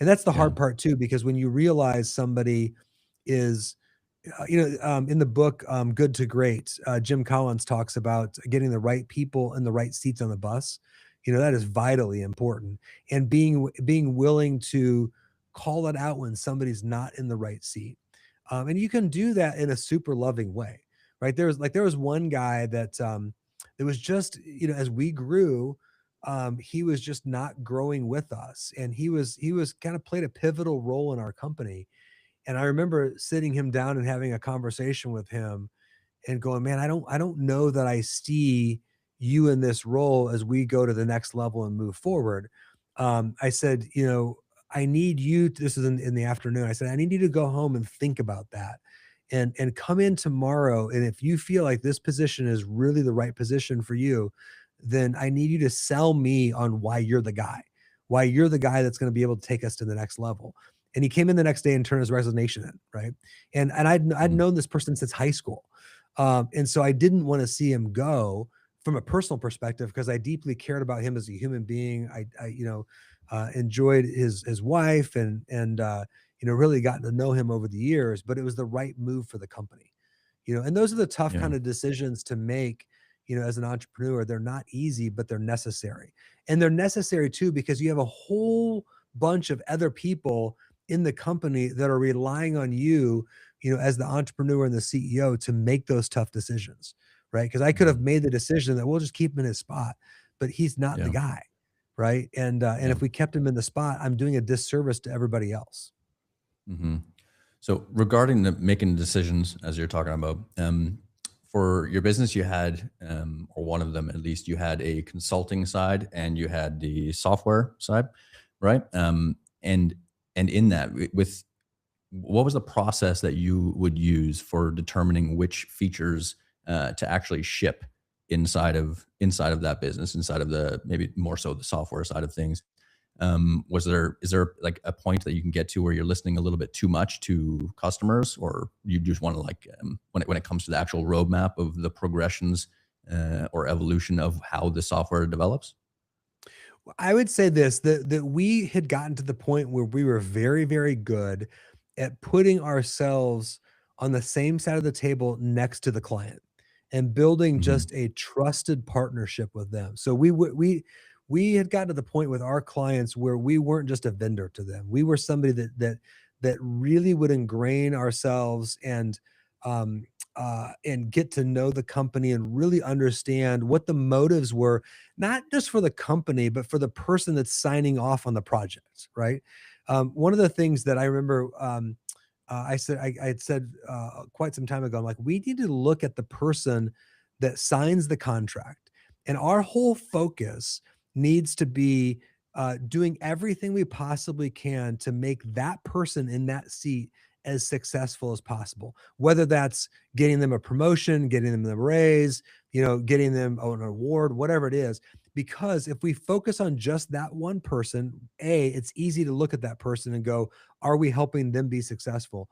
And that's the Yeah. hard part too, because when you realize somebody is, in the book, Good to Great, Jim Collins talks about getting the right people in the right seats on the bus. That is vitally important, and being willing to call it out when somebody's not in the right seat. And you can do that in a super loving way, right? There was one guy that was just, as we grew, he was just not growing with us, and he was kind of played a pivotal role in our company. And I remember sitting him down and having a conversation with him and going, "Man, I don't know that I see you in this role as we go to the next level and move forward." I said, "I need you this is in the afternoon. I said, "I need you to go home and think about that, and come in tomorrow, and if you feel like this position is really the right position for you, then I need you to sell me on why you're the guy that's gonna be able to take us to the next level." And he came in the next day and turned his resignation in, right? And I'd Mhm. known this person since high school. And so I didn't want to see him go from a personal perspective, because I deeply cared about him as a human being. I enjoyed his wife, and really gotten to know him over the years. But it was the right move for the company. And those are the tough Yeah. kind of decisions to make. As an entrepreneur, they're not easy, but they're necessary. And they're necessary too, because you have a whole bunch of other people in the company that are relying on you, as the entrepreneur and the CEO, to make those tough decisions, right? Because I could have Mhm. made the decision that we'll just keep him in his spot, but he's not the Yeah. guy, right? And Yeah. if we kept him in the spot, I'm doing a disservice to everybody else. Mhm. So regarding the making decisions, as you're talking about, for your business, you had, or one of them at least, you had a consulting side and you had the software side, right? And in that, with what was the process that you would use for determining which features to actually ship inside of that business, inside of the maybe more so the software side of things? Is there like a point that you can get to where you're listening a little bit too much to customers, or you just want to like when it comes to the actual roadmap of the progressions or evolution of how the software develops? I would say this, that we had gotten to the point where we were very, very good at putting ourselves on the same side of the table next to the client and building Hmm. just a trusted partnership with them. So we had gotten to the point with our clients where we weren't just a vendor to them. We were somebody that really would ingrain ourselves um and get to know the company and really understand what the motives were, not just for the company, but for the person that's signing off on the project, right? One of the things that I remember, I had said quite some time ago, I'm like, we need to look at the person that signs the contract And our whole focus needs to be doing everything we possibly can to make that person in that seat as successful as possible, whether that's getting them a promotion, getting them a raise, getting them an award, whatever it is. Because if we focus on just that one person, A, it's easy to look at that person and go, are we helping them be successful?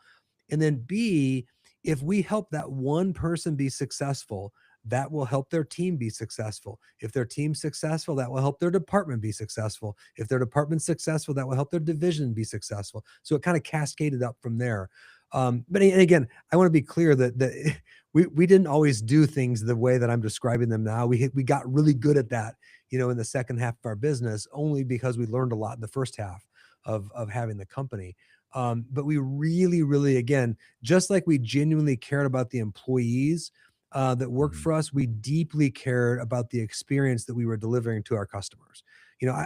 And then B, if we help that one person be successful, that will help their team be successful. If their team's successful, that will help their department be successful. If their department's successful, that will help their division be successful. So it kind of cascaded up from there. And again, I want to be clear that we didn't always do things the way that I'm describing them now. We got really good at that, in the second half of our business, only because we learned a lot in the first half of having the company. But we really, really, again, just like we genuinely cared about the employees that worked Mhm. for us, we deeply cared about the experience that we were delivering to our customers.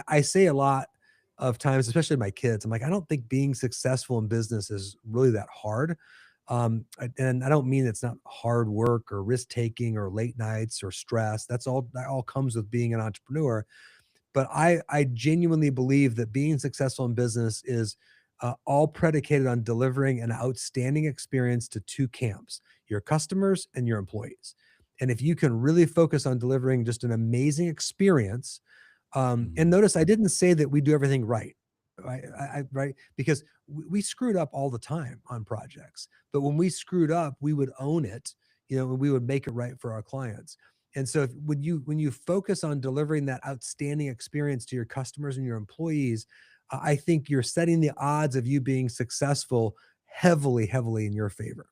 I say a lot of times, especially my kids, I'm like, I don't think being successful in business is really that hard. And I don't mean it's not hard work or risk taking or late nights or stress. That all comes with being an entrepreneur. But I genuinely believe that being successful in business is all predicated on delivering an outstanding experience to two camps, your customers and your employees. And if you can really focus on delivering just an amazing experience, and Mhm. notice I didn't say that we do everything right. Right, because we screwed up all the time on projects, but when we screwed up, we would own it, and we would make it right for our clients. And so when you focus on delivering that outstanding experience to your customers and your employees, I think you're setting the odds of you being successful heavily, heavily in your favor.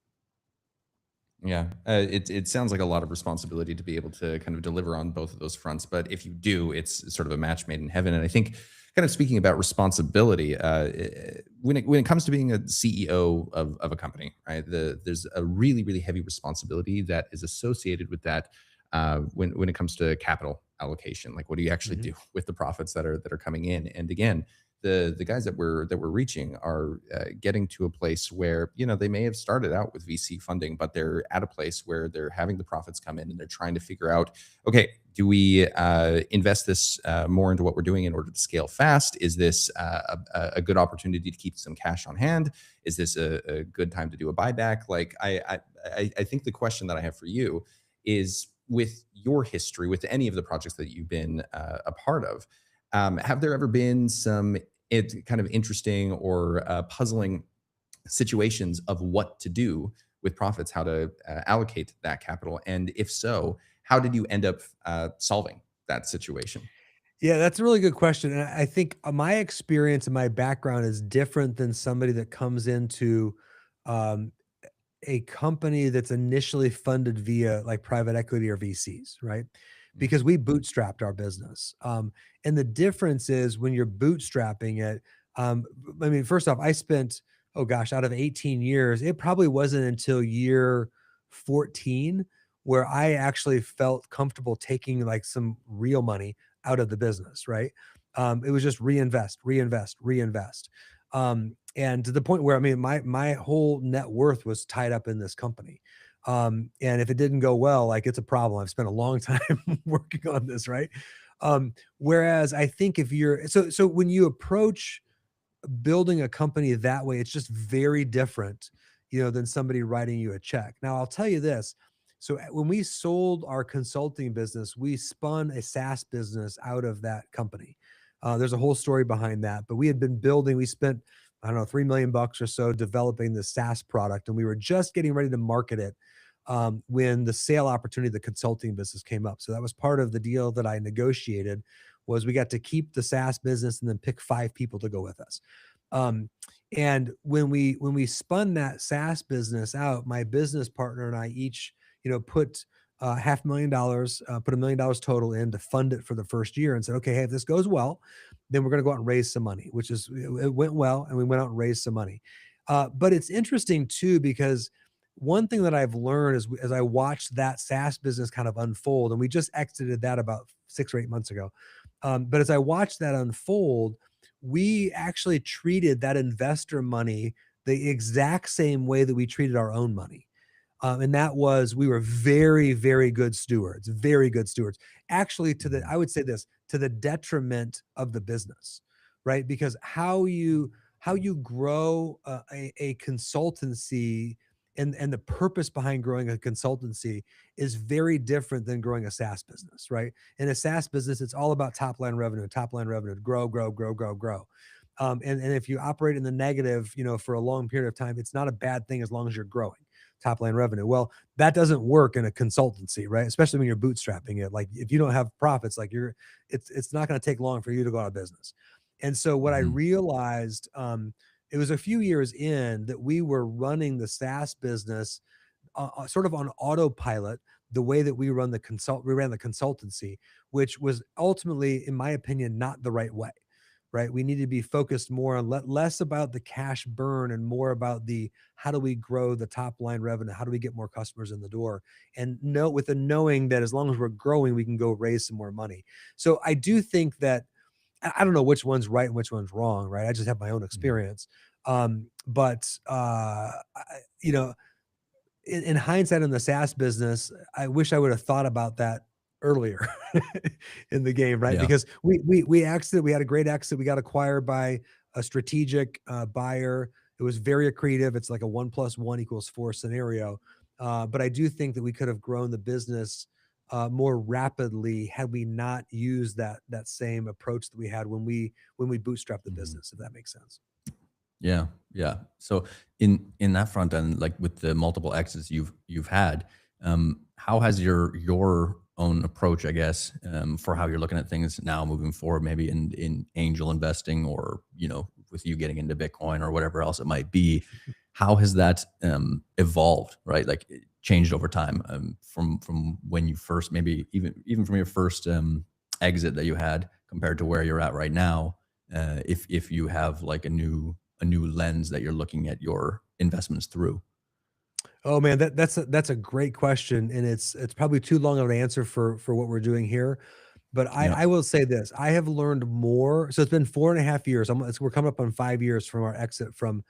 Yeah, it sounds like a lot of responsibility to be able to kind of deliver on both of those fronts. But if you do, it's sort of a match made in heaven. And I think, kind of speaking about responsibility, when it comes to being a CEO of a company, right? There's a really really heavy responsibility that is associated with that. When it comes to capital allocation, like what do you actually Mhm. do with the profits that are coming in? And again, the guys that we're reaching are getting to a place where they may have started out with VC funding, but they're at a place where they're having the profits come in and they're trying to figure out, okay, do we invest this more into what we're doing in order to scale fast? Is this a good opportunity to keep some cash on hand? Is this a good time to do a buyback? Like I think the question that I have for you is, with your history, with any of the projects that you've been a part of, have there ever been some kind of interesting or puzzling situations of what to do with profits, how to allocate that capital? And if so, how did you end up solving that situation? Yeah, that's a really good question. And I think my experience and my background is different than somebody that comes into um, a company that's initially funded via like private equity or VCs, right? Mhm. Because we bootstrapped our business. And the difference is when you're bootstrapping it, um, I mean, first off, I spent, oh gosh, out of 18 years, it probably wasn't until year 14 where I actually felt comfortable taking like some real money out of the business, right? It was just reinvest, reinvest, reinvest. And to the point where I mean, my whole net worth was tied up in this company. And if it didn't go well, like it's a problem. I've spent a long time working on this, right? Whereas I think if you're so when you approach building a company that way, it's just very different, than somebody writing you a check. Now, I'll tell you this. So when we sold our consulting business, we spun a SaaS business out of that company. There's a whole story behind that, but we had been building, we spent, I don't know, 3 million bucks or so developing the SaaS product, and we were just getting ready to market it when the sale opportunity, the consulting business came up. So that was part of the deal that I negotiated was we got to keep the SaaS business and then pick 5 people to go with us. Um, and when we spun that SaaS business out, my business partner and I each, put $500,000, put $1 million total in to fund it for the first year, and said, okay, hey, if this goes well, then we're going to go out and raise some money. Which is it went well, and we went out and raised some money. But it's interesting too because one thing that I've learned is as I watched that SaaS business kind of unfold, and we just exited that about 6 or 8 months ago. But as I watched that unfold, we actually treated that investor money the exact same way that we treated our own money. And that was, we were very, very good stewards, very good stewards. Actually, I would say this, to the detriment of the business, right? Because how you grow a consultancy, and the purpose behind growing a consultancy is very different than growing a SaaS business, right? In a SaaS business, it's all about top line revenue, grow, grow, grow, grow, grow. And if you operate in the negative, for a long period of time, it's not a bad thing as long as you're growing top line revenue. Well, that doesn't work in a consultancy, right? Especially when you're bootstrapping it. Like if you don't have profits, like it's not going to take long for you to go out of business. And so what I Mhm. realized, it was a few years in that we were running the SaaS business sort of on autopilot, the way that we ran the consultancy, which was ultimately, in my opinion, not the right way. Right. We need to be focused more on less about the cash burn and more about the how do we grow the top line revenue? How do we get more customers in the door? And know with the knowing that as long as we're growing, we can go raise some more money. So I do think that I don't know which one's right and which one's wrong, right? I just have my own Mhm. experience. You know, in hindsight in the SaaS business, I wish I would have thought about that earlier in the game, right? Yeah. Because we had a great exit. We got acquired by a strategic buyer. It was very accretive. It's like a 1+1 = 4 scenario. But I do think that we could have grown the business more rapidly had we not used that same approach that we had when we bootstrapped the Mhm. business, if that makes sense. Yeah, yeah. So in that front end, like with the multiple exits you've had, how has your own approach, I guess, for how you're looking at things now moving forward, maybe in angel investing, or with you getting into Bitcoin or whatever else it might be, how has that evolved, right? Like it changed over time, from when you first, maybe even from your first exit that you had compared to where you're at right now, if you have like a new lens that you're looking at your investments through. Oh man, that's a great question, and it's probably too long of an answer for what we're doing here. But Yeah. I will say this: I have learned more. So it's been 4.5 years. We're coming up on 5 years from our exit from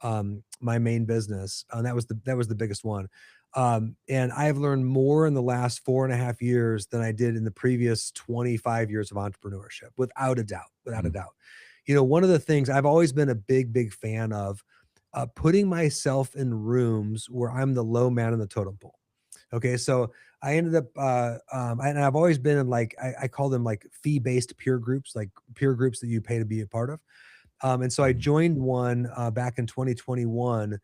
my main business. That was the biggest one. And I have learned more in the last 4.5 years than I did in the previous 25 years of entrepreneurship, without a doubt, without a Mhm. doubt. One of the things I've always been a big, big fan of, putting myself in rooms where I'm the low man in the totem pole. Okay, so I ended up, and I've always been in, like, I call them like fee-based peer groups, like peer groups that you pay to be a part of. And so I Mhm. joined one back in 2021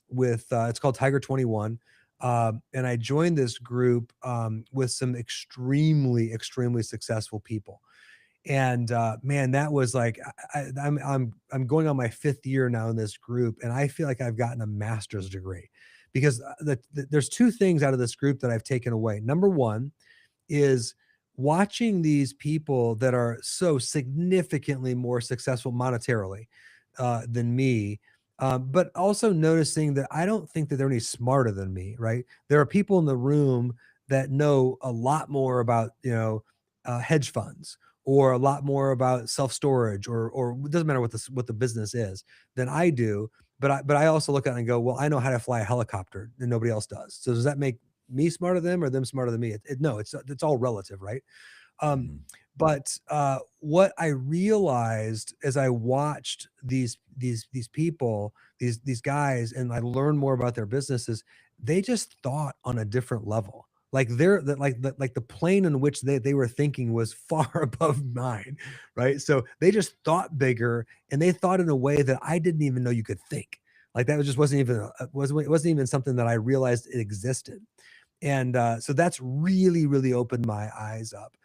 with it's called Tiger 21. And I joined this group with some extremely, extremely successful people. And man, that was like I'm going on my 5th year now in this group, and I feel like I've gotten a master's degree because there's two things out of this group that I've taken away. Number one is watching these people that are so significantly more successful monetarily than me, but also noticing that I don't think that they're any smarter than me. Right? There are people in the room that know a lot more about hedge funds, or a lot more about self storage, or it doesn't matter what the business is, than I do. But I also look at it and go, well, I know how to fly a helicopter and nobody else does. So does that make me smarter than them or them smarter than me? No, it's all relative, right? Um, Mhm. but what I realized as I watched these people, these guys, and I learned more about their businesses, they just thought on a different level. Like like the plane in which they were thinking was far above mine, right? So they just thought bigger, and they thought in a way that I didn't even know you could think. Like that just wasn't even it wasn't even something that I realized it existed. And so that's really, really opened my eyes up.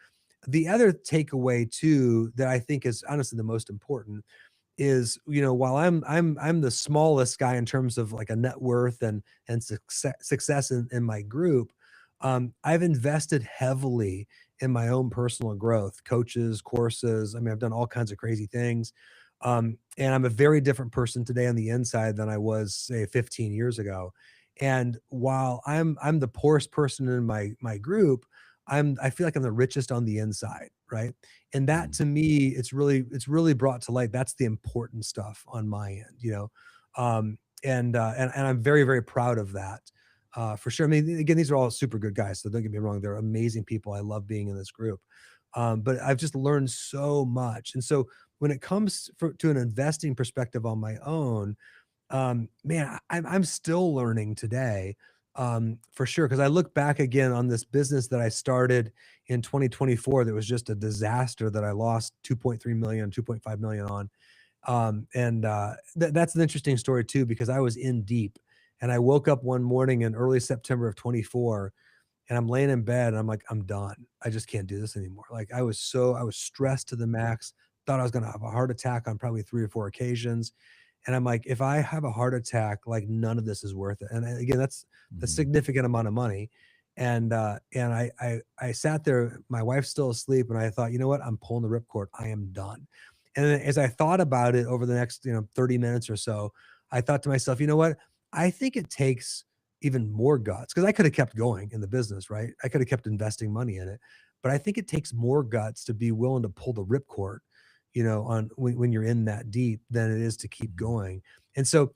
The other takeaway too that I think is honestly the most important is, while I'm the smallest guy in terms of like a net worth and success in my group, I've invested heavily in my own personal growth, coaches, courses. I mean, I've done all kinds of crazy things. And I'm a very different person today on the inside than I was, say, 15 years ago. And while I'm the poorest person in my group, I feel like I'm the richest on the inside, right? And that, Mhm. to me, it's really brought to light. That's the important stuff on my end. And I'm very, very proud of that. for sure. I mean, again, these are all super good guys, so don't get me wrong. They're amazing people. I love being in this group. But I've just learned so much. And so when it comes to an investing perspective on my own, man, I'm still learning today, for sure. Because I look back again on this business that I started in 2024 that was just a disaster that I lost 2.3 million, 2.5 million on. And that's an interesting story too, because I was in deep, and I woke up one morning in early September of 24, and I'm laying in bed and I'm like, I'm done. I just can't do this anymore. Like I was stressed to the max, thought I was going to have a heart attack on probably 3 or 4 occasions. And I'm like, if I have a heart attack, like none of this is worth it. And again, that's a Mhm. significant amount of money. And I sat there, my wife's still asleep, and I thought, you know what? I'm pulling the ripcord. I am done. And then as I thought about it over the next, 30 minutes or so, I thought to myself, you know what? I think it takes even more guts, because I could have kept going in the business, right? I could have kept investing money in it. But I think it takes more guts to be willing to pull the ripcord, on when you're in that deep, than it is to keep Mhm. going. And so,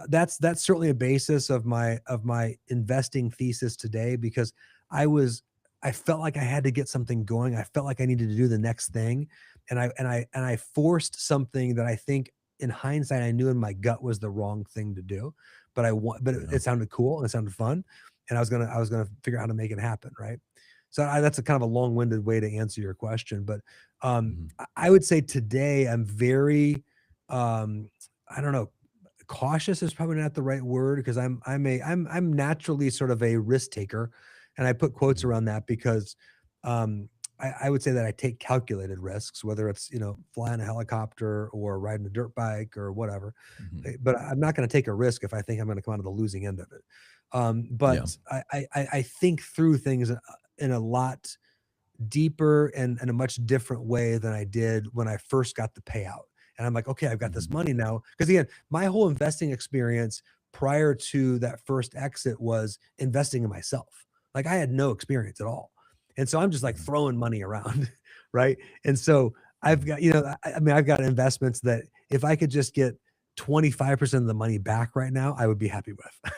that's certainly a basis of my investing thesis today, because I was I felt like I had to get something going. I felt like I needed to do the next thing. And I forced something that I think in hindsight I knew in my gut was the wrong thing to do. But Yeah. it sounded cool and it sounded fun. And I was gonna figure out how to make it happen, right? So that's a kind of a long-winded way to answer your question. But Mhm. I would say today I'm very, um, I don't know, cautious is probably not the right word, because I'm naturally sort of a risk taker, and I put quotes Mhm. around that because um, I would say that I take calculated risks, whether it's flying a helicopter or riding a dirt bike or whatever. Mhm. But I'm not going to take a risk if I think I'm going to come out of the losing end of it. Yeah. But I think through things in a lot deeper and a much different way than I did when I first got the payout. And I'm like, okay, I've got this Mhm. money now. Because again, my whole investing experience prior to that first exit was investing in myself. Like I had no experience at all. And so I'm just like Mhm. throwing money around, right? And so I've Mhm. got, I mean, I've got investments that if I could just get 25% of the money back right now, I would be happy with.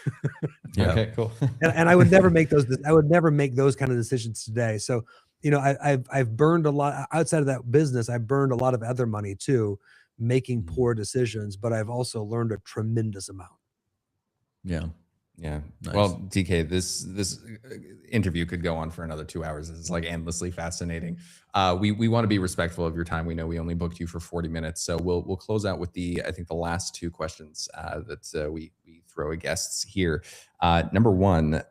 Yeah. Okay, cool. And I would never make those. I would never make those kind of decisions today. So, I've burned a lot outside of that business. I burned a lot of other money too, making Mhm. poor decisions. But I've also learned a tremendous amount. Yeah. Yeah. Nice. Well, DK, this interview could go on for another 2 hours. It's like endlessly fascinating. We want to be respectful of your time. We know we only booked you for 40 minutes, so we'll close out with I think the last two questions that we throw at guests here. Number one,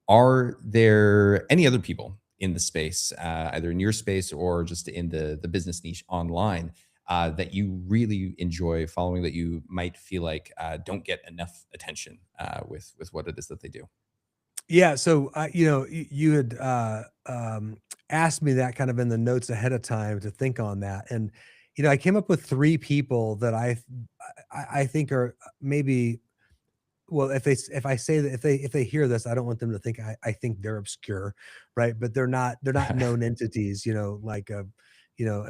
are there any other people in the space, either in your space or just in the business niche online, that you really enjoy following, that you might feel like don't get enough attention with what it is that they do? Yeah. So, you had asked me that kind of in the notes ahead of time to think on that, and I came up with three people that I think are maybe. Well, if I say that, if they hear this, I don't want them to think I think they're obscure, right? But they're not known entities, like I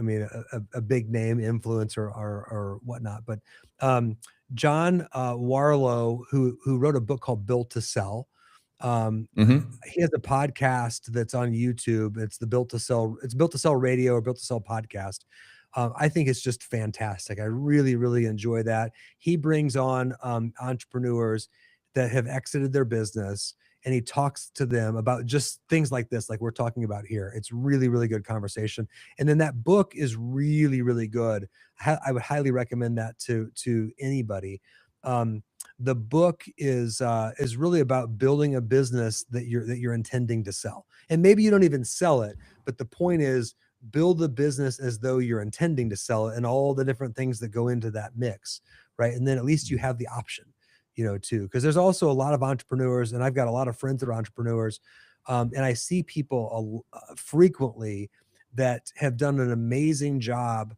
mean, a big name influencer or whatnot. But um, John Warlow, who wrote a book called Built to Sell, um, Hmm. he has a podcast that's on YouTube. It's the Built to Sell. It's Built to Sell Radio or Built to Sell podcast. I think it's just fantastic. I really, really enjoy that. He brings on entrepreneurs that have exited their business, and he talks to them about just things like this, like we're talking about here. It's really, really good conversation. And then that book is really, really good. I would highly recommend that to anybody. Um, the book is really about building a business that you're intending to sell, and maybe you don't even sell it, but the point is build the business as though you're intending to sell it and all the different things that go into that mix, right? And then at least you Mhm. have the option, too, because there's also a lot of entrepreneurs, and I've got a lot of friends that are entrepreneurs, and I see people frequently that have done an amazing job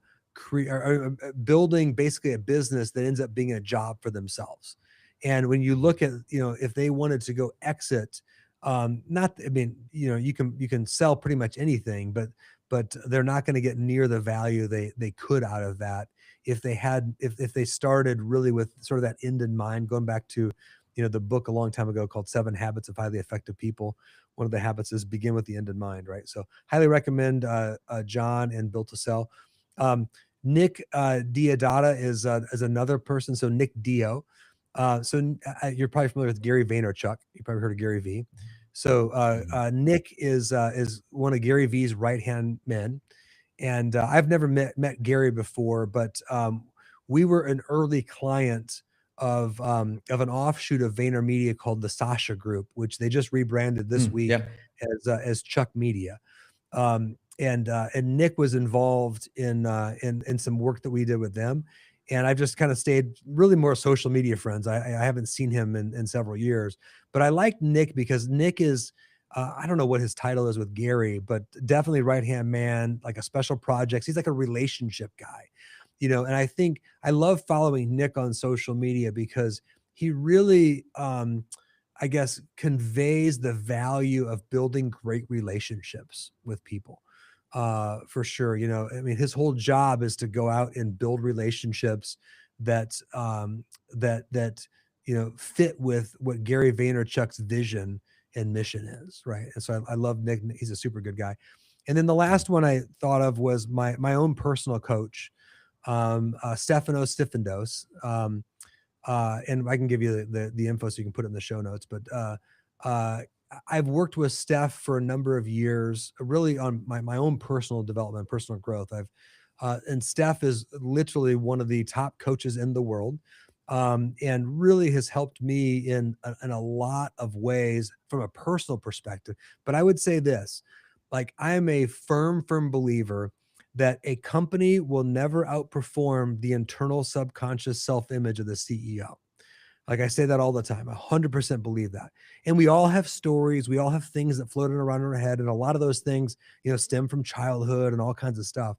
building basically a business that ends up being a job for themselves. And when you Mhm. look at, if they wanted to go exit, not, I mean, you can sell pretty much anything, but they're not going to get near the value they could out of that if they started really with sort of that end in mind, going back to, the book a long time ago called 7 Habits of Highly Effective People. One of the habits is begin with the end in mind, right? So highly recommend John and Built to Sell. Nick Diodata is another person. So Nick Dio. You're probably familiar with Gary Vaynerchuk. You probably heard of Gary V. So Nick is one of Gary V's right-hand men. And I've never met Gary before, but we were an early client of an offshoot of VaynerMedia called the Sasha Group, which they just rebranded this week as Chuck Media. And Nick was involved in some work that we did with them. And I've just kind of stayed really more social media friends. I haven't seen him in several years, but I like Nick because Nick is, I don't know what his title is with Gary, but definitely right-hand man, like a special projects. He's like a relationship guy, and I think I love following Nick on social media because he really, I guess, conveys the value of building great relationships with people. For sure. I mean, his whole job is to go out and build relationships that fit with what Gary Vaynerchuk's vision and mission is, right? And so I love Nick. He's a super good guy. And then the last one I thought of was my own personal coach, Stefanos Stifindos. And I can give you the info so you can put it in the show notes. But I've worked with Steph for a number of years, really on my own personal development, personal growth. And Steph is literally one of the top coaches in the world, and really has helped me in a lot of ways from a personal perspective. But I would say this, like, I am a firm believer that a company will never outperform the internal subconscious self-image of the CEO. Like, I say that all the time. 100% believe that. And we all have stories. We all have things that floating around in our head. And a lot of those things, stem from childhood and all kinds of stuff.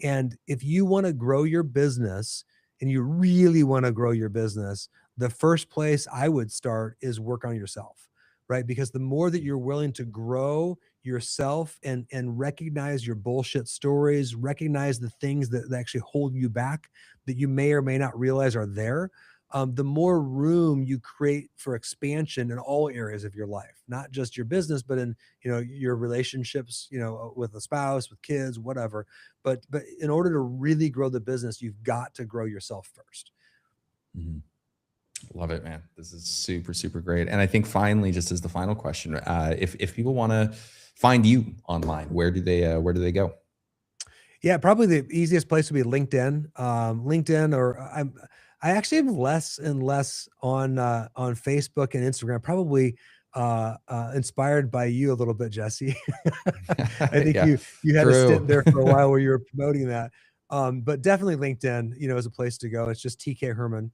And if you want to grow your business and you really want to grow your business, the first place I would start is work on yourself, right? Because the more that you're willing to grow yourself and recognize your bullshit stories, recognize the things that actually hold you back that you may or may not realize are there, the more room you create for expansion in all areas of your life, not just your business, but in, your relationships, with a spouse, with kids, whatever. But in order to really grow the business, you've got to grow yourself first. Mm-hmm. Love it, man. This is super, super great. And I think finally, just as the final question, if people want to find you online, where do they go? Yeah, probably the easiest place would be LinkedIn. LinkedIn, or I actually am less and less on Facebook and Instagram, probably inspired by you a little bit, Jesse. I think you had a stint there for a while where you were promoting that. But definitely LinkedIn, is a place to go. It's just TK Herman.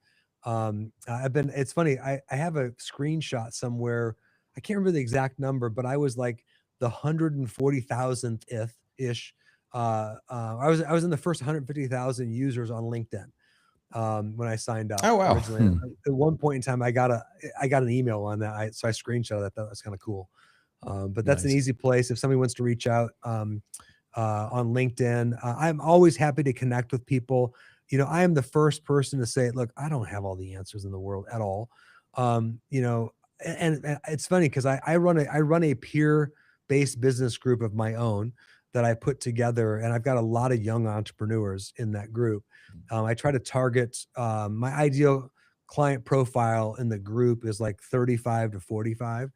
It's funny. I have a screenshot somewhere. I can't remember the exact number, but I was like the 140,000th ish. I was in the first 150,000 users on LinkedIn when I signed up. Oh, wow. Originally. At one point in time, I got an email on that. So I screenshot that. That was kind of cool. But that's nice. An easy place if somebody wants to reach out on LinkedIn. I'm always happy to connect with people. I am the first person to say, look, I don't have all the answers in the world at all. And it's funny because I run a peer-based business group of my own that I put together, and I've got a lot of young entrepreneurs in that group. I try to target my ideal client profile in the group is like 35 to 45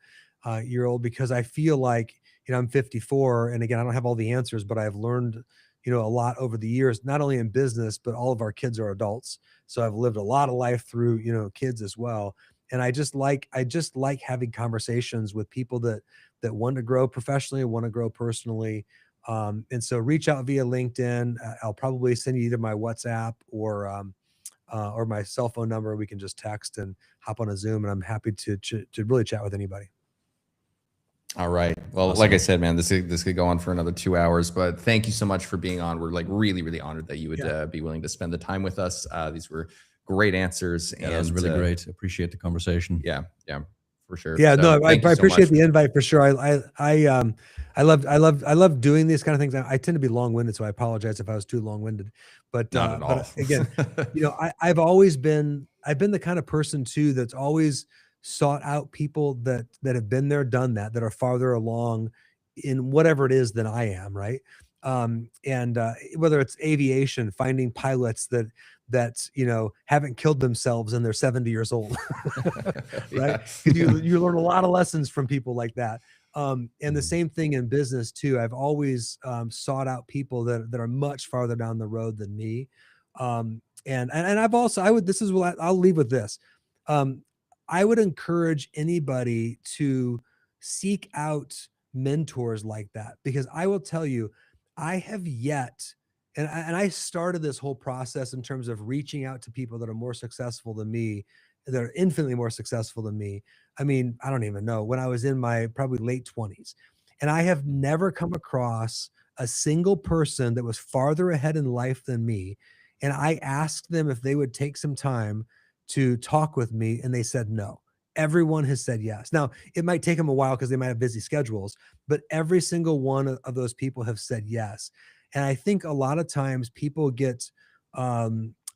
year old, because I feel like, I'm 54, and again, I don't have all the answers, but I've learned, a lot over the years, not only in business, but all of our kids are adults. So I've lived a lot of life through, kids as well. And I just like having conversations with people that want to grow professionally, want to grow personally. And so reach out via LinkedIn. I'll probably send you either my WhatsApp or my cell phone number. We can just text and hop on a Zoom, and I'm happy to really chat with anybody. All right. Well, awesome. Like I said, man, this could go on for another 2 hours, but thank you so much for being on. We're like really, really honored that you would be willing to spend the time with us. These were great answers. Yeah, and that was really great. Appreciate the conversation. Yeah, for sure. Yeah, so, no, I appreciate the invite for sure. I love doing these kind of things. I tend to be long-winded, so I apologize if I was too long-winded. But not at all. But again, I've been the kind of person too that's always sought out people that have been there, done that, that are farther along in whatever it is than I am, right? And whether it's aviation, finding pilots that haven't killed themselves and they're 70 years old, right? Yeah. Because you learn a lot of lessons from people like that. And the Mhm. same thing in business too. I've always sought out people that are much farther down the road than me. And I've also I would this is what I'll leave with this. Um, I would encourage anybody to seek out mentors like that, because I will tell you, I have yet, and I started this whole process in terms of reaching out to people that are more successful than me, that are infinitely more successful than me. I mean, I don't even know, when I was in my probably late 20s. And I have never come across a single person that was farther ahead in life than me. And I asked them if they would take some time to talk with me, and they said no. Everyone has said yes. Now, it might take them a while because they might have busy schedules, but every single one of those people have said yes. And I think a lot of times people get, I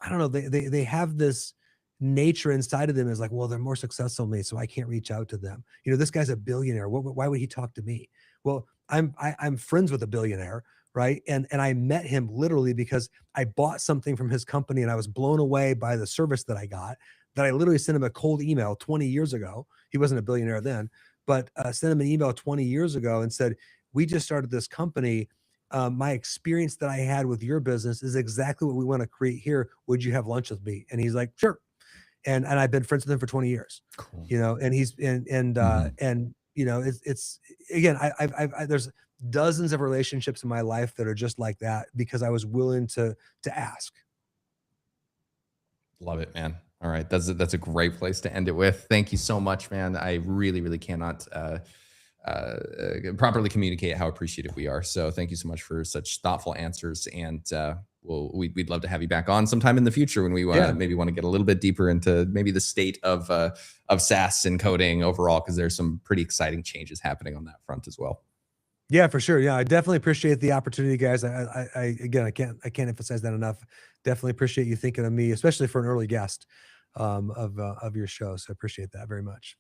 don't know, they have this nature inside of them is like, well, they're more successful than me, so I can't reach out to them. This guy's a billionaire. Why would he talk to me? Well, I'm friends with a billionaire, right? And I met him literally because I bought something from his company and I was blown away by the service that I got. That I literally sent him a cold email 20 years ago. He wasn't a billionaire then, but sent him an email 20 years ago and said, "We just started this company. My experience that I had with your business is exactly what we want to create here. Would you have lunch with me?" And he's like, "Sure." And I've been friends with him for 20 years, Cool. and he's Mhm. and it's again, there's dozens of relationships in my life that are just like that because I was willing to ask. Love it, man. All right, that's a great place to end it with. Thank you so much, man. I really, really cannot properly communicate how appreciative we are. So thank you so much for such thoughtful answers, and we'd love to have you back on sometime in the future when we Yeah. maybe want to get a little bit deeper into maybe the state of SaaS and coding overall, because there's some pretty exciting changes happening on that front as well. Yeah, for sure. Yeah, I definitely appreciate the opportunity, guys. Again, I can't emphasize that enough. Definitely appreciate you thinking of me, especially for an early guest of your show. So I appreciate that very much.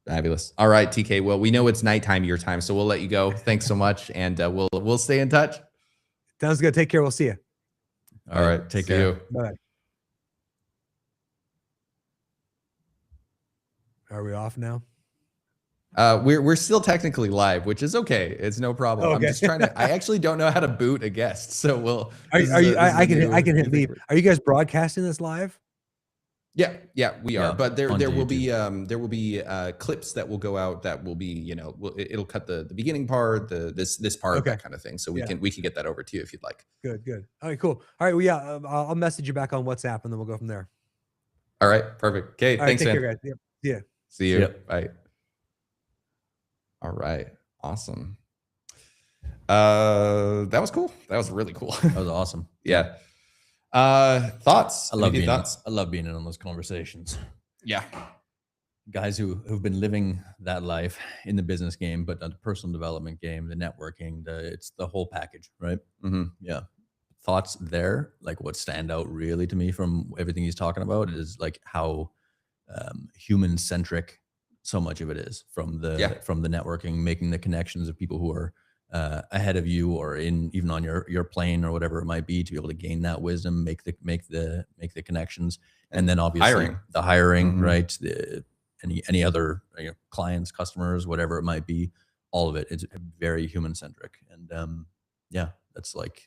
Fabulous. All right, TK. Well, we know it's nighttime your time, so we'll let you go. Thanks so much, and we'll stay in touch. Sounds good. Take care. We'll see you. All right, Take see care. you. Bye. Are we off now? We're still technically live, which is okay. It's no problem. Oh, I'm okay. just trying to. I actually don't know how to boot a guest, so we'll. Are, this is are you? a- this is I a can new- I can hit new thing leave. for me. Are you guys broadcasting this live? Yeah, we are. Yeah, But there onto will YouTube. be clips that will go out that will be it'll cut the beginning part, this part, Okay. that kind of thing. So Yeah. we can get that over to you if you'd like. Good. All right, cool. All right, well, yeah, I'll message you back on WhatsApp and then we'll go from there. All right, perfect. Okay, All right, thanks, take man. care, guys. Yep. Yeah. See See you. ya. Bye. All right, awesome. That was cool. That was really cool. That was awesome. Yeah. Thoughts? I love Immediate being thoughts. I love being in on those conversations. Yeah. Guys who've been living that life in the business game, but the personal development game, the networking, it's the whole package, right? hmm Yeah. Thoughts there, like what stand out really to me from everything he's talking about is like how human centric so much of it is from Yeah. the networking, making the connections of people who are ahead of you or even on your plane or whatever it might be, to be able to gain that wisdom, make the connections, and then obviously hiring. the hiring, Mhm. right? Any other clients, customers, whatever it might be, all of it. It's very human centric, and yeah, that's like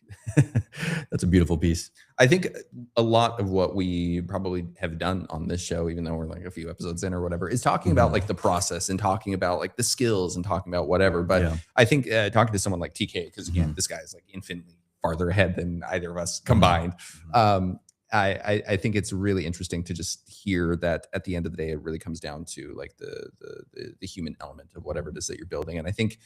that's a beautiful piece. I think a lot of what we probably have done on this show, even though we're like a few episodes in or whatever, is talking about Mhm. like the process and talking about like the skills and talking about whatever. But Yeah. I think talking to someone like TK, because again, Mhm. this guy is like infinitely farther ahead than either of us combined. Mhm. I think it's really interesting to just hear that at the end of the day, it really comes down to like the human element of whatever it is that you're building. And I think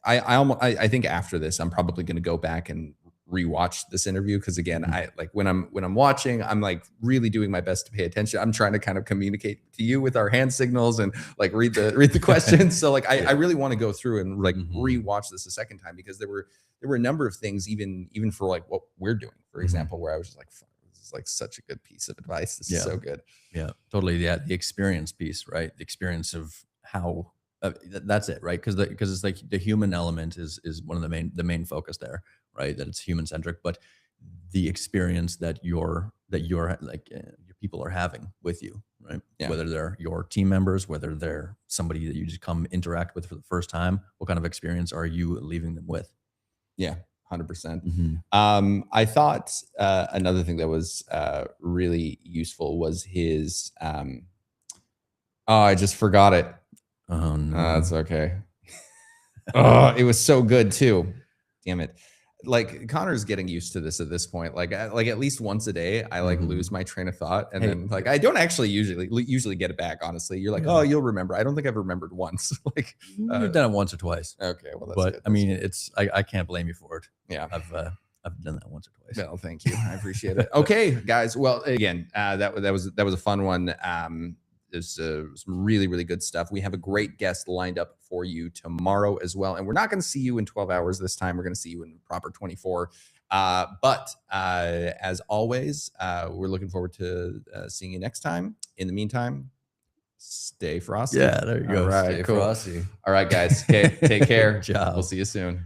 I think after this, I'm probably going to go back and rewatch this interview, because again, Mhm. I like when I'm watching, I'm like really doing my best to pay attention. I'm trying to kind of communicate to you with our hand signals and like read the questions. So like I really want to go through and like Mhm. rewatch this a second time, because there were a number of things even for like what we're doing, for Mhm. example, where I was just like, "Fuck, this is like such a good piece of advice. This Yeah. is so good. Yeah, totally. Yeah, the experience piece, right? The experience of how that's it, right? Because it's like the human element is one of the main focus there, right? That it's human centric, but the experience that your like your people are having with you, right? Yeah. Whether they're your team members, whether they're somebody that you just come interact with for the first time, what kind of experience are you leaving them with? Yeah, 100%. Mm-hmm. I thought another thing that was really useful was his. Oh, I just forgot it. Oh no, That's okay. Oh, it was so good too. Damn it. Like Connor's getting used to this at this point. Like at least once a day, I like Mhm. lose my train of thought, and Hey, then like I don't actually usually get it back. Honestly, you're like, Yeah. oh, you'll remember. I don't think I've remembered once. Like, you've done it once or twice, okay, well, that's but good. I mean, it's I can't blame you for it. Yeah. I've done that once or twice. Well, thank you. I appreciate it. Okay, guys. Well, again, that was a fun one. There's some really, really good stuff. We have a great guest lined up for you tomorrow as well. And we're not going to see you in 12 hours this time. We're going to see you in proper 24. But as always, we're looking forward to seeing you next time. In the meantime, stay frosty. Yeah, there you go. All right, Stay cool. frosty. All right, guys. Okay, take care. Ciao. We'll see you soon.